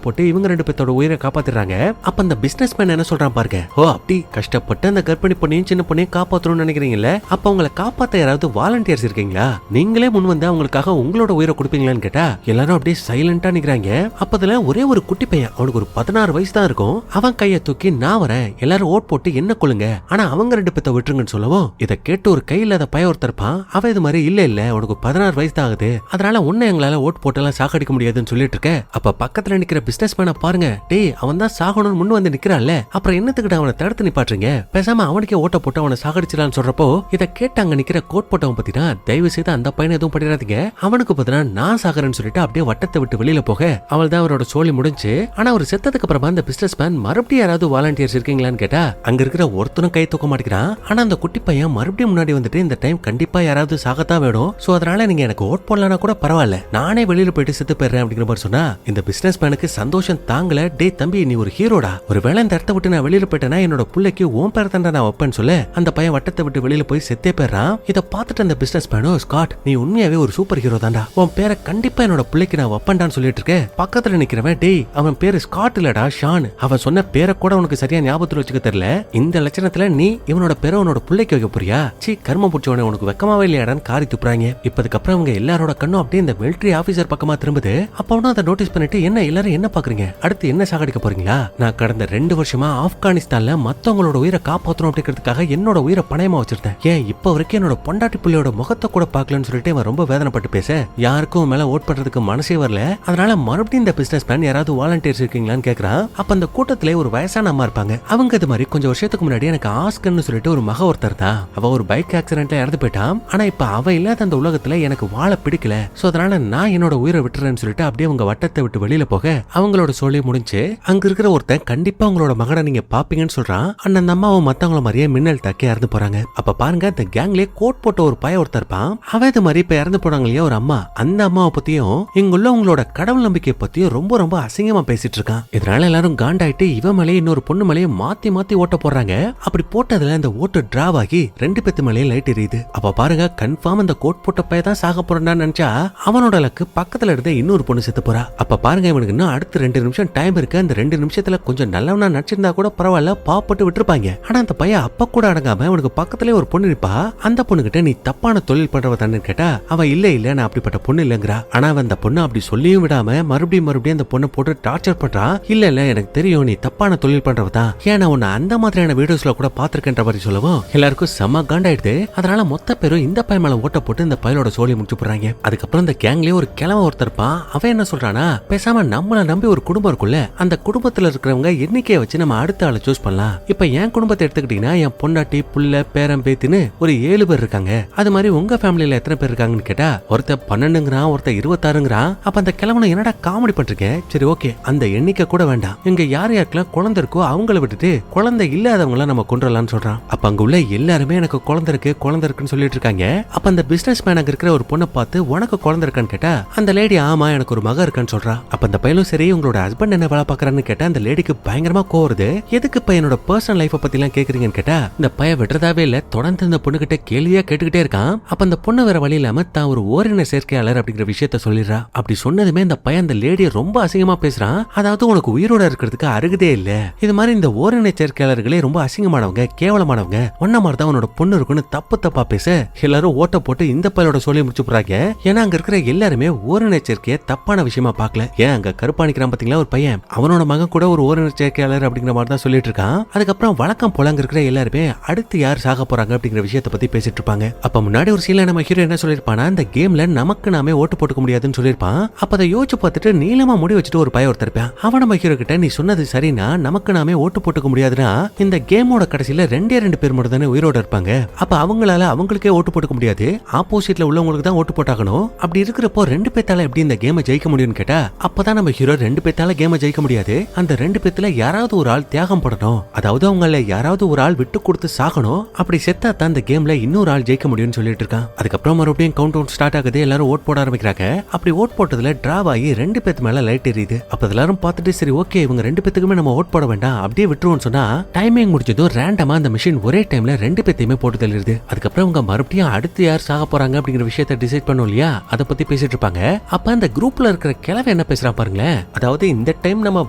போட்டு இவங்க 2 பேத்தோட உயிரை காப்பாத்திடுறாங்க. அப்ப அந்த பிசினஸ் மேன் என்ன சொல்றான் பாருங்க, ஓ அப்படி கஷ்டப்பட்டு அந்த கர்ப்பிணி பொண்ணையும் சின்ன பொண்ணையும் காப்பாத்தணும்னு நினைக்கிறீங்கல்ல, அப்ப அவங்களை காப்பாத்த யாராவது வாலண்டியர்ஸ் இருக்கீங்களா, நீங்களே முன் வந்து அவங்களுக்காக உங்களோட உயிரை கொடுப்பீங்களான்னு கேட்டா எல்லாரும் அப்படியே சைலண்டா நிக்கிறாங்க. அப்பதுல ஒரே ஒரு குட்டி பையன், அவனுக்கு ஒரு 16 வயசு தான் இருக்கும். அவன் கையை தூக்கி நான் வரேன், எல்லாரும் ஓட் போட்டு என்ன கொள்ளுங்க, ஆனா அவங்க 2 பேத்த விட்டுருங்கன்னு சொல்லவும் இதை கேட்டு ஒரு கை இல்லாத பையன் ஒருத்தருப்பான். அவன் இது மாதிரி இல்ல உனக்கு 16 வயசு தான் ஆகுது, அதனால உன்னை எங்களால ஓட் போட்டு எல்லாம் சாகடிக்க முடியாதுன்னு சொல்லிட்டு இருக்க. அப்ப பக்கத்துல நிக்கிற பிசினஸ் மேனை பாருங்க, டேய் அவன் தான் சாகணும்னு முன் வந்து நிக்கிறான்ல, அப்புறம் என்னத்துக்கிட்ட அவனை தடுத்து நிப்பாட்டுறீங்க, பேசாம அவனுக்கே ஓட்ட போட்டு அவனை சாகடிச்சிடலான்னு சொல்றப்போ இதை கேட்டு அங்க நிக்கிற கோட் போட்டவன் பத்தினா தயவு செய்து அந்த பையனை எதுவும் பண்ணிடாதீங்க, அவனுக்கு பதிலா நான் சாகறேன்னு சொல்லிட்டு அப்படியே வட்டத்தை விட்டு வெளியில போக அவள் தான் அவரோட சோழி முடிஞ்சு. ஆனா அவர் செத்ததுக்கு அப்புறமா அந்த பிசினஸ் மேன் மறுபடியும் யாராவது வாலண்டியர்ஸ் இருக்கீங்களான்னு கேட்டா அங்க இருக்கிற ஒருத்தனும் கை தூக்க மாட்டேங்கிறான். ஆனா அந்த குட்டி பையன் மறுபடியும் முன்னாடி வந்துட்டு இந்த டைம் கண்டிப்பா யாராவது சாகத்தான் வேணும், சோ அதனால நீங்க எனக்கு ஓட் போடலனா கூட பரவாயில்ல, நானே வெளியில போயிட்டு செத்து போயிடுறேன் அப்படிங்கிற மாதிரி சொன்னா இந்த பிசினஸ் மேனுக்கு சந்தோஷம் தாங்கல. டே தம்பி நீ ஒரு ஹீரோடா, ஒரு வேளை இந்த இடத்த விட்டு நான் வெளியில போயிட்டேன்னா என்னோட புள்ளைக்கு ஓம் பேர் தண்டை நான் வைப்பேன்னு சொல்ல அந்த பையன் வட்டத்தை விட்டு வெளியில போய் செத்தே போயிடுறான். இதை பார்த்துட்டு அந்த பிசினஸ் மேனோ, ஸ்காட் நீ உண்மையாவே ஒரு சூப்பர் ஹீரோ தான்டா, உன் பேரை கண்டிப்பா என்னோட பிள்ளைக்கு நான் வைப்பேன்டான்னு சொல்லிட்டு இருக்கேன். பக்கத்துல நிக்கிறவன், டேய் அவன் பேரு ஸ்காட் இல்லடா ஷான், அவன் சொன்ன பேரை கூட உனக்கு சரியா ஞாபகத்துல வச்சுக்க தெரியல, இந்த லட்சணத்துல நீ இவனோட பேரை உன்னோட பிள்ளைக்கு வைக்க போறியா, சீ கர்ம புடிச்சவனே உனக்கு வெக்கமாவே இல்லையாடான்னு காரி துப்புறாங்க. இப்பதுக்கப்புறம் அவங்க எல்லாரோட கண்ணும் அப்படியே இந்த மிலிட்டரி ஆபீசர் பக்கமா திரும்புது. அப்ப அவனும் அதை நோட்டீஸ் பண்ணிட்டு என்ன எல்லாரும் என்ன பாக்குறீங்க, அடுத்து என்ன சாகடிக்க போறீங்களா, நான் கடந்த 2 வருஷமா ஆப்கானிஸ்தான்ல மத்தவங்களோட உயிரை காப்பாற்றணும் அப்படிங்கிறதுக்காக என்னோட உயிரை பணயமா வச்சிருந்தேன், ஏன் இப்ப வரைக்கும் என்னோட பொண்டாட்டி பிள்ளையோட முகத்தை கூட பாக்கலன்னு சொல்லிட்டு இவன் ரொம்ப வேதனைப்பட்டு பேச யாருக்கும் மேல ஓட் பண்றதுக்கு மனசே வரல. அதனால மறுபடியும் இந்த பிசினஸ் மேன் யாராவது வாலண்டியர்ஸ் இருக்கீங்களான்னு கேக்குறான். அப்ப அந்த கூட்டத்திலே ஒரு வயசான அம்மா இருப்பாங்க. அவங்க இது மாதிரி கொஞ்சம் வருஷத்துக்கு முன்னாடி எனக்கு ஆஸ்கர்னு சொல்லிட்டு ஒரு மக ஒருத்தர் தான், அவ ஒரு பைக் ஆக்சிடென்ட்ல இறந்து போயிட்டான். ஆனா இப்ப அவ இல்லாத அந்த உலகத்துல எனக்கு வாழ பிடிக்கல, சோ அதனால நான் என்னோட உயிரை விட்டுறேன்னு சொல்லிட்டு அப்படியே அவங்க வட்டத்தை விட்டு வெளியில போக அவங்களோட சொல்லி முடிஞ்சு அங்க இருக்கிற ஒருத்தன் கண்டிப்பா உங்களோட மகனை நீங்க பாப்பீங்கன்னு சொல்றான். அந்த அம்மாவும் மத்தவங்கள மாதிரியே மின்னல் தாக்கி இறந்து போறாங்க. அப்ப பாருங்க இந்த கேங்லயே கோட் போட்ட ஒரு பையன் ஒருத்தர் இருப்பான். அவன் இது மாதிரி இப்ப இறந்து போனாங்க இல்லையா ஒரு அம்மா, அந்த அம்மாவை பத்தியும் இங்குள்ள உங்களோட கடவுள் நம்பிக்கை பத்தியும் ரொம்ப ரொம்ப அசிங்கமா பேசிட்டு இருக்கான். இதனால எல்லாரும் காண்டாயிட்டு இவன் மேலே இன்னொரு பொண்ணு மேலேயே மாத்தி மாத்தி ஓட்ட போடுறாங்க. அப்படி போட்டதுல இந்த ஓட்டு டிராவ் ஆகி 2 பேத்து மேலேயே லைட் எரியுது. அப்ப பாருங்க கன்ஃபார்ம் அந்த கோட் போட்ட பையன் தான் சாக போறான்னு நினைச்சா அவனோட லக்கு பக்கத்துல இருந்த இன்னொரு பொண்ணு செத்து போறா. அப்ப பாருங்க இவனுக்கு இன்னும் அடுத்து 2 நிமிஷம் டைம் இருக்கு, அந்த 2 நிமிஷத்துல கொஞ்சம் நல்லவனா நடிச்சிருந்தா கூட பரவாயில்ல, பாப்பட்டு விட்டுருப்பாங்க. ஆனா அந்த பையன் அப்ப கூட அடங்காம அவனுக்கு பக்கத்துல ஒரு பொண்ணு நிப்பா. அந்த பொண்ணு கிட்ட நீ தப்பான தொழில் பண்றவ தானே கேட்டா அவ இல்ல நான் அப்படிப்பட்ட பொண்ணு இல்லங்கறா. ஆனா அவன் அந்த பொண்ணு அப்படி சொல்லியும் விடாம மறுபடியும் அந்த பொண்ணை போட்டு டார்ச்சர் பண்றான். இல்ல எனக்கு தெரியும் நீ தப்பான தொழில் பண்றவ தான், ஏன்னா உன்னை அந்த மாதிரியான வீடியோஸ்ல கூட பாத்திருக்கேன்ற மாதிரி சொல்லவும் எல்லாருக்கும் செம்ம காண்டாயிடுது. அதனால மொத்த பேரும் இந்த பையன் மேல ஓட்ட போட்டு இந்த பையனோட சோழி முடிச்சு போடுறாங்க. அதுக்கப்புறம் இந்த கேங்லயே ஒரு கிழவன் ஒருத்தர் இருப்பான். அவன் என்ன சொல்றானா, பேசாம நம்மள நம்பி ஒரு குடும்பம் இருக்குல்ல, அந்த குடும்பத்துல இருக்கிறவங்க எண்ணிக்கையை வச்சு நம்ம அடுத்த ஆளை சூஸ் பண்ணலாம். இப்ப என் குடும்பத்தை எடுத்துக்கிட்டீங்கன்னா என் பொண்டாட்டி புள்ள பேரம் பேத்தின்னு ஒரு 7 பேர் இருக்காங்க. அது மாதிரி உங்க ஃபேமிலியில எத்தனை பேர் இருக்காங்கன்னு கேட்டா ஒருத்தர் 12ங்கிறான், ஒருத்தர் 26ங்கிறான். அப்ப அந்த கிழவனை என்னடா காமெடி பண்றீங்க, சரி ஓகே அந்த எண்ணிக்கை கூட வேண்டாம், இங்க யார் யாருக்கெல்லாம் குழந்தை இருக்கோ அவங்கள விட்டுட்டு குழந்தை இல்லாதவங்கள நம்ம கொன்றலாம்னு சொல்றான். சொல்றான். அப்ப அங்க உள்ள எல்லாருமே எனக்கு குழந்தை இருக்குன்னு சொல்லிட்டு இருக்காங்க. அப்ப அந்த பிசினஸ் மேன் அங்க இருக்கிற ஒரு பொண்ணை பார்த்து உனக்கு குழந்தை இருக்கான்னு கேட்டா அந்த லேடி ஆமா எனக்கு ஒரு மகன் இருக்கான்னு சொல்றா. அப்ப அந்த பையனும் சரி உங்களோட ஹஸ்பண்ட் என்ன வேலை பாக்குறான்னு கேட்டா அந்த லேடிக்கு பயங்கரமா கோவருது. எதுக்கு பையனோட பர்சனல் லைஃப் பத்தி எல்லாம் கேக்குறீங்கன்னு கேட்டா இந்த பையன் விடுறதாவே இல்ல. தொடர்ந்து இந்த பொண்ணு கிட்ட கேள்வியா கேட்டுக்கிட்டே இருக்கான். அப்ப அந்த பொண்ணு வேற வழி இல்லாம தான் ஒரு ஓரின சேர்க்கையாளர் அப்படிங்கிற விஷயத்த சொல்லிடுறா. அப்படி சொன்னதுமே இந்த பையன் அந்த லேடியை ரொம்ப அசிங்கமா பேசுறான். அதாவது உனக்கு உயிரோட இருக்கிறதுக்கு அருகதே இல்ல. இது மாதிரி இந்த ஓரின சேர்க்கையாளர்களே ரொம்ப அசிங்கமானவங்க, கேவலமானவங்க. ஒன்ன மாதிரி தான் உன்னோட பொண்ணு இருக்குன்னு தப்பா பேச எல்லாரும் ஓட்ட போட்டு இந்த பையனோட சொல்லி முடிச்சு போறாங்க. ஏன்னா அங்க இருக்கிற எல்லாருமே ஓரின சேர்க்கையை தப்பான விஷயமா பாக்கல. ஏன் அங்க கருப்பாணிக்கிறான் பாத்தீங்களா ஒரு பையன், அவனோட மகன் கூட ஒரு ஓரின சேர்க்கையாளர் அப்படிங்கிற மாதிரி தான் சொல்லிட்டு இருக்கான். அதுக்கப்புறம் வழக்கம் போல அங்க இருக்கிற எல்லாருமே அடுத்து யார் சாக போறாங்க அப்படிங்கிற விஷயத்தை பத்தி பேசிட்டு இருப்பாங்க. அப்ப முன்னாடி ஒரு சீன்ல நம்ம ஹீரோ என்ன சொல்லிருப்பானா இந்த கேம்ல நமக்கு நாமே ஓட்டு போட்டுக்க முடியாதுன்னு சொல்லிருப்பான். அப்ப அதை யோசிச்சு பார்த்துட்டு நீளமா முடி வச்சுட்டு ஒரு பையன் ஒருத்தர் இருப்பான். அவன் நம்ம ஹீரோ கிட்ட நீ சொன்னது சரினா நமக்கு நாமே ஓட்டு போட்டுக்க முடியாதுன்னா இந்த கேமோட கடைசியில ரெண்டு பேர் மட்டும் தானே உயிரோட இருப்பாங்க. அப்ப அவங்களால அவங்களுக்கே ஓட்டு போட்டுக்க முடியாது, ஆப்போசிட்ல உள்ளவங்களுக்கு தான் ஓட்டு போட்டாகணும். அப்படி இருக்கிறப்போ ரெண்டு பேத்தால எப்படி இந்த கேமை ஜெயிக்க முடியும்னு கேட்டா அப்பதான் நம்ம ஹீரோ ரெண்டு பேத்தால கேமை ஜெயிக்க முடியாது, அந்த ரெண்டு பேத்துல யாராவது ஒரு ஆள் தியாகம் படணும், அதாவது அவங்கள யாராவது ஒரு ஆள் விட்டு கொடுத்து சாகணும். அப்படி செத்தா தான் இந்த கேம்ல இன்னொரு ஆள் ஜெயிக்க முடியும்னு சொல்லிட்டு இருக்கான். அதுக்கப்புறம் மறுபடியும் கவுண்ட் டவுன் ஸ்டார்ட் ஆகுது. எல்லாரும் ஓட் போட ஆரம்பிக்கிறாங்க. அப்படி ஓட் போட்டதுல டிராவ் ஆகி ரெண்டு பேத்து மேல லைட் எரியுது. அப்ப எல்லாரும் பார்த்துட்டு சரி ஓகே இவங்க ரெண்டு பேத்துக்குமே நம்ம ஓட் போட வேண்டாம் அப்படியே விட்டுருவோம்னு சொன்னா டைமிங் முடிச்சதும் ரேண்டமா அந்த மிஷின் ஒரே டைம்ல ரெண்டு பேத்தையுமே போட்டு தள்ளிடுது. அதுக்கப்புறம் அவங்க மறுபடியும் அடுத்து யார் சாக போறாங்க அப்படிங்கிற விஷயத்தை டிசைட் பண்ணும் இல்லையா, அதை பத்தி பேசிட்டு இருப்பாங்க. அப்ப அந்த குரூப்ல இருக்கிற கிழவை என்ன பேசுறான் பாருங்களேன். அதாவது இந்த டைம் நம்ம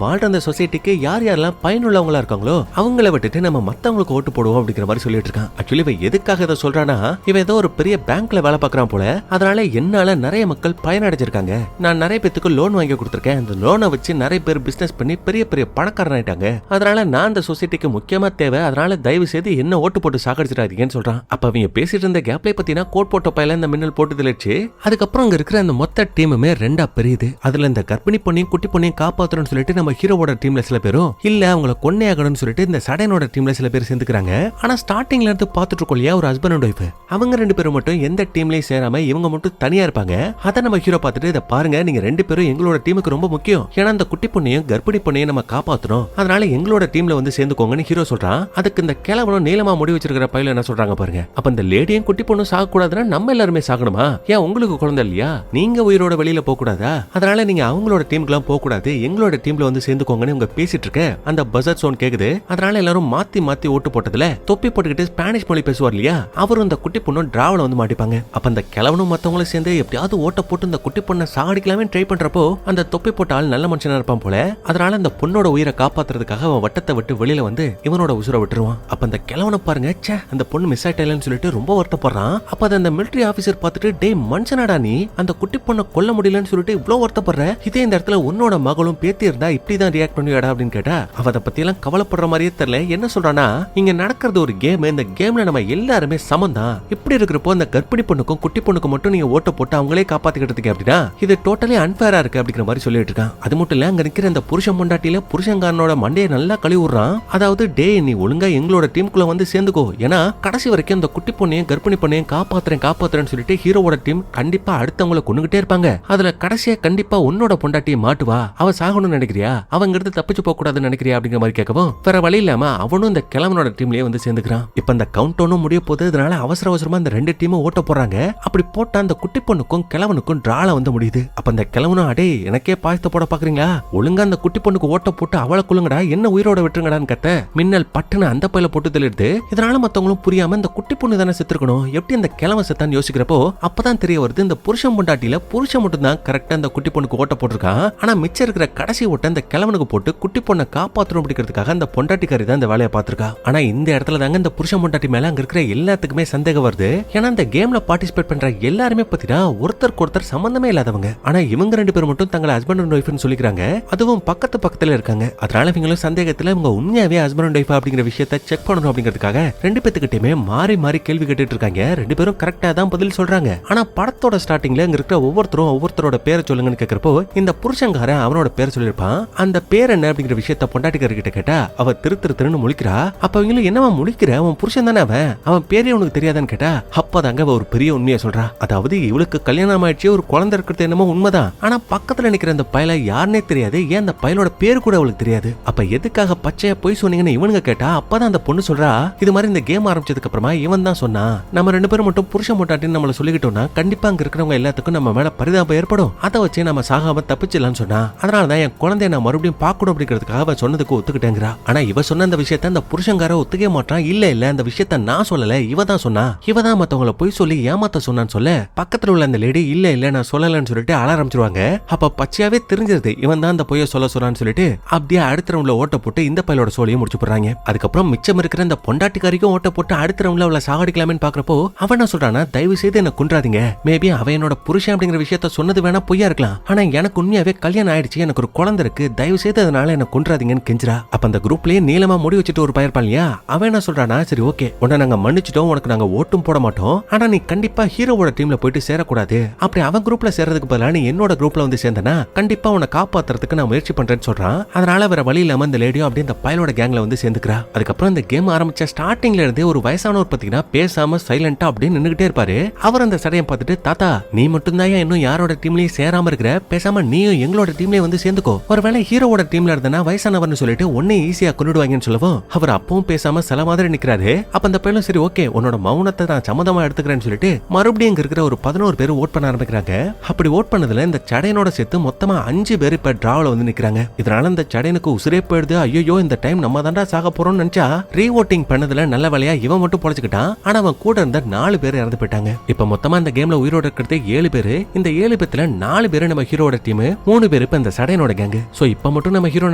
வாழ்ற அந்த சொசைட்டிக்கு யார் யாரெல்லாம் பயனுள்ளவங்களா இருக்காங்களோ அவங்கள விட்டுட்டு நம்ம மத்தவங்களுக்கு ஓட்டு போடுவோம் அப்படிங்கிற மாதிரி சொல்லிட்டு இருக்கான். ஆக்சுவலி இவன் எதுக்காக இதை சொல்றானா இவன் ஏதோ ஒரு பெரிய பேங்க்ல வேலை பார்க்கறான் போல, அதனால என்னால நிறைய மக்கள் பயனடைஞ்சிருக்காங்க, நான் நிறைய பேத்துக்கு லோன் வாங்கி கொடுத்திருக்கேன், அந்த லோனை வச்சு நிறைய பேர் பிசினஸ் பண்ணி பெரிய பெரிய பணக்காரன் ஆயிட்டாங்க, அதனால நான் இந்த சொசைட்டிக்கு முக்கியமா தேவை, அதனால தயவு செய்து என்ன ஓட்டு போட்டு சாகடிச்சிடாதீங்கன்னு சொல்றான். அப்ப அவங்க பேசிட்டு இருந்த கேப்ல பத்தினா கோட் போட்ட பையில இந்த மின்னல் போட்டு தெளிச்சு அதுக்கப்புறம் அங்க இருக்கிற அந்த மொத்த டீமுமே ரெண்டா பிரியுது. அதுல இந்த கர்ப்பிணி பொண்ணையும் குட்டி பொண்ணையும் காப்பாத்தணும்னு சொல்லிட்டு நம்ம ஹீரோவோட டீம்ல சில பேரும் இல்ல அவங்கள கொன்னே ஆகணும்னு சொல்லிட்டு இந்த சடையனோட டீம்ல சில பேர் சேர்ந்துக்கிறாங்க. ஆனா ஸ்டார்டிங்ல இருந்து பாத்துட்டு இருக்கோம் இல்லையா ஒரு ஹஸ்பண்ட் அண்ட் ஒய்ஃப், அவங்க ரெண்டு பேரும் மட்டும் எந்த டீம்லயும் சேராம இவங்க மட்டும் தனியா இருப்பாங்க. அதை நம்ம ஹீரோ பார்த்துட்டு இதை பாருங்க நீங்க ரெண்டு பேரும் எங்களோட டீமுக்கு ரொம்ப முக்கியம், ஏன்னா அந்த குட்டி பொண்ணையும் கர்ப்பிணி பொண்ணையும் நம்ம காப்பாத்தணும், அதனால எங்களோட டீம்ல வந்து சேர்ந்துக்கோங்கன்னு ஹீரோ சொல்றான். அதுக்கு இந்த கிழவனும் நீளமா முடி வச்சிருக்கிற பையில என்ன சொல்றாங்க பாருங்க. அப்ப இந்த லேடியும் குட்டி பொண்ணும் சாக கூடாதுன்னா நம்ம எல்லாருமே சாகணுமா, ஏன் உங்களுக்கு குழந்தை இல்லையா, நீங்க உயிரோட வெளியில போக கூடாதா, அதனால நீங்க அவங்களோட டீமுக்குலாம் போக கூடாது, எங்களோட டீம்ல வந்து சேர்ந்துக்கோங்கன்னு இவங்க பேசிட்டு இருக்க அந்த பஜர் சவுண்ட் கேக்குது. அதனால எல்லாரும் மாத்தி மாத்தி ஓட்டு போட்டதுல தொப்பி போட்டுக்கிட்டு ஸ்பானிஷ் மொழி பேசுவார் இல்லையா அவரும் இந்த குட்டி பொண்ணும் டிராவல வந்து மாட்டிப்பாங்க. அப்ப அந்த கிழவனும் மத்தவங்களும் சேர்ந்து எப்படியாவது ஓட்ட போட்டு இந்த குட்டி பொண்ணை சாகடிக்கலாமே ட்ரை பண்றப்போ அந்த தொப்பி போட்ட ஆள் நல்ல மனுஷனா இருப்பான் போல, அதனால அந்த பொண்ணோட உயிரை காப்பாத்துறதுக்காக அவன் வட்டத்தை விட்டு வெளியில வந்து இவனோட உசுரை விட்டுருவான். அப்ப அந்த கிழவனை பாருங்க அந்த பொண்ணு மிஸ் ஆயிட்டேன்னு சொல்லிட்டு ரொம்ப வருத்தப்படுறான். அப்ப அந்த மிலிட்டரி ஆபீசர் பார்த்துட்டு டே மனுஷனாடா நீ அந்த குட்டி பொண்ணை கொல்ல முடியலன்னு சொல்லிட்டு இவ்வளவு வருத்தப்படுற, இதே இந்த இடத்துல உன்னோட மகளும் பேத்தி இருந்தா இப்படிதான் ரியாக்ட் பண்ணுவியாடா அப்படின்னு கேட்டா அவ அதை பத்தி எல்லாம் கவலைப்படுற மாதிரியே தெரியல. என்ன சொல்றானா இங்க நடக்கிறது ஒரு கேம், இந்த கேம்ல நம்ம எல்லாருமே சமந்தான், இப்படி இருக்கிறப்போ அந்த கர்ப்பிணி பொண்ணுக்கும் குட்டி பொண்ணுக்கும் மட்டும் நீங்க ஓட்ட போட்டு அவங்களே காப்பாத்திக்கிட்டு அப்படின்னா இது டோட்டலி அன்பேரா இருக்கு அப்படிங்கிற மாதிரி சொல்லிட்டு இருக்கான். அது மட்டும் இல்ல அங்க நிக்கிற அந்த புருஷன் பொண்டாட்டியில புருஷங்காரனோட மண்டையை நல்லா கழுவி விடுறான். அதாவது டே நீ ஒழுங்கா எங்களோட டீமுக்குள்ள வந்து சேர்ந்துக்கோ, ஏன்னா கடைசி வரைக்கும் அந்த குட்டி பொண்ணையும் கர்ப்பிணி பொண்ணையும் காப்பாத்துறேன்னு சொல்லிட்டு ஹீரோவோட டீம் கண்டிப்பா அடுத்தவங்களை கொண்டுகிட்டே இருப்பாங்க. அதுல கடைசியா கண்டிப்பா உன்னோட பொண்டாட்டியை மாட்டுவா, அவ சாகணும்னு நினைக்கிறியா, அவங்க எடுத்து தப்பிச்சு போக கூடாதுன்னு நினைக்கிறியா அப்படிங்கிற மாதிரி கேட்கவும் வேற வழி இல்லாம அவனும் இந்த கிழவனோட டீம்லயே வந்து சேர்ந்துக்கிறான். இப்ப அந்த கவுண்ட் டவுனும் முடிய போது, அதனால அவசரமா இந்த ரெண்டு டீமும் ஓட்ட போறாங்க. அப்படி போட்டா அந்த குட்டி பொண்ணுக்கும் கிழவனுக்கும் டிரால வந்து முடியுது. அப்ப அந்த கிழவனும் அடே எனக்கே பாயத்தை போட பாக்குறீங்களா, ஒழுங்கா அந்த குட்டி பொண்ணுக்கு ஓட்ட போட்டு அவளை கொள்ளுங்கடா, என்ன உயிரோட விட்டுருங்கடான்னு கத்த மின்னல் பட்டுன்னு அந்த பையில போட்டு தள்ளிடுது. இதனால மத்தவங்களும் புரியாம இந்த குட்டி பொண்ணு தானே செத்துருக்கணும், எப்படி இந்த கிழவன் செத்தான்னு யோசிக்கிறப்போ அப்பதான் தெரிய வருது இந்த புருஷன் பொண்டாட்டியில புருஷன் மட்டும் தான் கரெக்டா அந்த குட்டி பொண்ணுக்கு ஓட்ட போட்டிருக்கான். ஆனா மிச்சம் இருக்கிற கடைசி ஓட்ட இந்த கிழவனுக்கு போட்டு குட்டி பொண்ணை காப்பாற்றணும் அப்படிங்கிறதுக்காக அந்த பொண்டாட்டிக்காரி தான் இந்த வேலையை பார்த்திருக்கா. ஆனா இந்த இடத்துல தாங்க இந்த புருஷன் பொண்டாட்டி மேல அங்க இருக்கிற எல்லாத்துக்குமே சந்தேகம் வருது. ஏன்னா இந்த கேம்ல பார்ட்டிசிபேட் பண்ற எல்லாருமே பத்தினா ஒருத்தருக்கு ஒருத்தர் சம்பந்தமே இல்லாதவங்க, ஆனா இவங்க ரெண்டு பேரும் மட்டும் தங்களை ஹஸ்பண்ட் அண்ட் ஒய்ஃப்னு சொல்லிக்கிறாங்க, அதுவும் பக்கத்துல இருக்காங்க. அதனால இவங்களும் சந்தேகத்துல இவங்க உண்மையாவே ஹஸ்பண்ட் அண்ட் ஒய்ஃப் அப்படிங்கிற விஷயத்தை செக் பண்ணணும் அப்படிங்கிறதுக்காக ரெண்டு பேத்துக்கிட்டே மாறி மாறி கேள்வி கேட்டுட்டு இருக்காங்க. ரெண்டு பேரும் கரெக்டா தான் பதில் சொல்றாங்க. ஆனா படத்தோட ஸ்டார்டிங்ல இங்க இருக்கிற ஒவ்வொருத்தரோட பேரை சொல்லுங்கன்னு கேக்குறப்போ இந்த புருஷங்காரன் அவனோட பேர் சொல்லிருப்பான். அந்த பேர் என்ன அப்படிங்கிற விஷயத்த பொண்டாட்டிக்கார கிட்ட கேட்டா அவ திருன்னு முழிக்கிறா. அப்ப அவங்களும் என்னவா முழிக்கிற, அவன் புருஷன் தானே அவன் பேரே உனக்கு தெரியாதான்னு கேட்டா அப்பதாங்க அவ ஒரு பெரிய உண்மையை சொல்றா. அதாவது இவளுக்கு கல்யாணம் ஆயிடுச்சு, ஒரு குழந்தை இருக்கிறது என்னமோ உண்மைதான், ஆனா பக்கத்துல நிக்கிற அந்த பயல யாருன்னே தெரியாது, ஏன் அந்த பயலோட பேரு கூட அவளுக்கு தெரியாது. அப்ப எதுக்காக பச்சையா போய் சொன்னீங்கன்னு இவனுங்க கேட்டா அப்பதான் அந்த பொண்ணு பொண்ணு சொல்றா, இது மாதிரி இந்த கேம் ஆரம்பிச்சதுக்கு அப்புறமா இவன் தான் சொன்னா, நம்ம 2 பேரும் மட்டும் புருஷ முட்டாட்டின்னு நம்மள சொல்லிக்கிட்டோம்னா கண்டிப்பா அங்க இருக்கிறவங்க எல்லாத்துக்கும் நம்ம மேல பரிதாபம் ஏற்படும். அதை வச்சு நம்ம சாகாம தப்பிச்சிடலாம்னு சொன்னா. அதனாலதான் என் குழந்தைய நான் மறுபடியும் பார்க்கணும் அப்படிங்கிறதுக்காக அவன் சொன்னதுக்கு ஒத்துக்கிட்டேங்கிறா. ஆனா இவ சொன்ன அந்த விஷயத்த அந்த புருஷங்கார ஒத்துக்கவே மாட்டான். இல்ல அந்த விஷயத்த நான் சொல்லல, இவ தான் சொன்னா, இவ தான் மத்தவங்கள போய் சொல்லி ஏமாத்த சொன்னான்னு சொல்ல பக்கத்துல உள்ள அந்த லேடி இல்ல நான் சொல்லலன்னு சொல்லிட்டு அழ ஆரம்பிச்சிருவாங்க. அப்ப பச்சையாவே தெரிஞ்சிருது இவன் தான் அந்த பொய்ய சொல்ல சொன்னான்னு சொல்லிட்டு அப்படியே அடுத்த ரவுண்ட்ல ஓட்ட போட்டு இந்த பையலோட சோழியும் முடிச்சு போறாங்க. அதுக்கப்புறம் மிச்சம் இருக்கிற அந்த பொண்டாட்டிக்காரிக்கும் ஓட்ட போட்டு அடுத்த ரவுண்ட்ல அவளை சாகடிக்கலாமேன்னு பாக்குறப்போ அவன் என்ன சொல்றானா, தயவு செய்து என்ன கொன்றாதீங்க, மேபி அவன் என்னோட புருஷன் அப்படிங்கிற விஷயத்த சொன்னது வேணா பொய்யா இருக்கலாம், ஆனா எனக்கு உண்மையாவே கல்யாணம் ஆயிடுச்சு, எனக்கு ஒரு குழந்தை இருக்கு, தயவு செய்து அதனால என்ன கொன்றாதீங்கன்னு கெஞ்சிரா. அப்ப அந்த குரூப்லயே நீளமா முடி வச்சுட்டு ஒரு பையன் இல்லையா, அவன் என்ன சொல்றானா, சரி ஓகே உன்னை நாங்க மன்னிச்சிட்டோம், உனக்கு நாங்க ஓட்டும் போட மாட்டோம், ஆனா நீ கண்டிப்பா ஹீரோவோட டீம்ல போயிட்டு சேரக்கூடாது, அப்படி அவன் குரூப்ல சேர்றதுக்கு பதிலா நீ என்னோட குரூப்ல வந்து சேர்ந்தனா கண்டிப்பா உன்னை காப்பாத்துறதுக்கு நான் முயற்சி பண்றேன்னு சொல்றான். அதனால வேற வழி இல்லாம இந்த லேடியோ அப்படியே இந்த பயலோட கேங்ல வந்து சேர்ந்துக்கிறா. அதுக்கப்புறம் இந்த கேம் ஆரம்பிச்ச ஸ்டார்டிங்ல இருந்தே ஒரு வயசானவர் பாத்தீங்கன்னா பேசாம சைலண்டா அப்படியே நின்னுகிட்டே இருப்பாரு. அவர் அந்த சடையை பார்த்துட்டு, தாத்தா நீ மட்டும் தான் இன்னும் யாரோட டீம்லயும் சேராம இருக்கிற, பேசாம நீயும் எங்களோட டீம்லயே வந்து சேர்ந்துக்கோ, ஒருவேளை ஹீரோவோட டீம்ல இருந்தனா வயசானவர்னு சொல்லிட்டு உன்னை ஈஸியா கொண்டுடுவாங்கன்னு சொல்லவும் அவர் அப்பவும் பேசாம சில மாதிரி நிக்கிறாரு. அப்ப அந்த பையனும் சரி ஓகே உன்னோட மௌனத்தை நான் சம்மதமா எடுத்துக்கிறேன்னு சொல்லிட்டு மறுபடியும் இங்க இருக்கிற ஒரு 11 பேர் ஓட் பண்ண ஆரம்பிக்கிறாங்க. அப்படி ஓட் பண்ணதுல இந்த சடையனோட சேர்த்து மொத்தமா 5 பேர் இப்ப டிராவ்ல வந்து நிக்கிறாங்க. இதனால இந்த சடையனுக்கு உசுரே போயிடுது. ஐயோ இந்த டைம் நம்ம தாண்டா சாக போறோம்னு நினைச்சா ரீ ஓட்டிங் பண்ணதுல நல்ல வேலையா இவன் மட்டும் பொழைச்சுக்கிட்டான். ஆனா அவன் கூட இருந்த 4 பேர் இறந்து போயிட்டாங்க. இப்ப மொத்தமா இந்த கேம்ல உயிரோட இருக்கிறது 7 பேரு. இந்த 7 பேர்ல 4 பேரு நம்ம ஹீரோட டீம், 3 பேரு இப்ப இந்த சடையனோட கேங். சோ இப்ப மட்டும் நம்ம ஹீரோ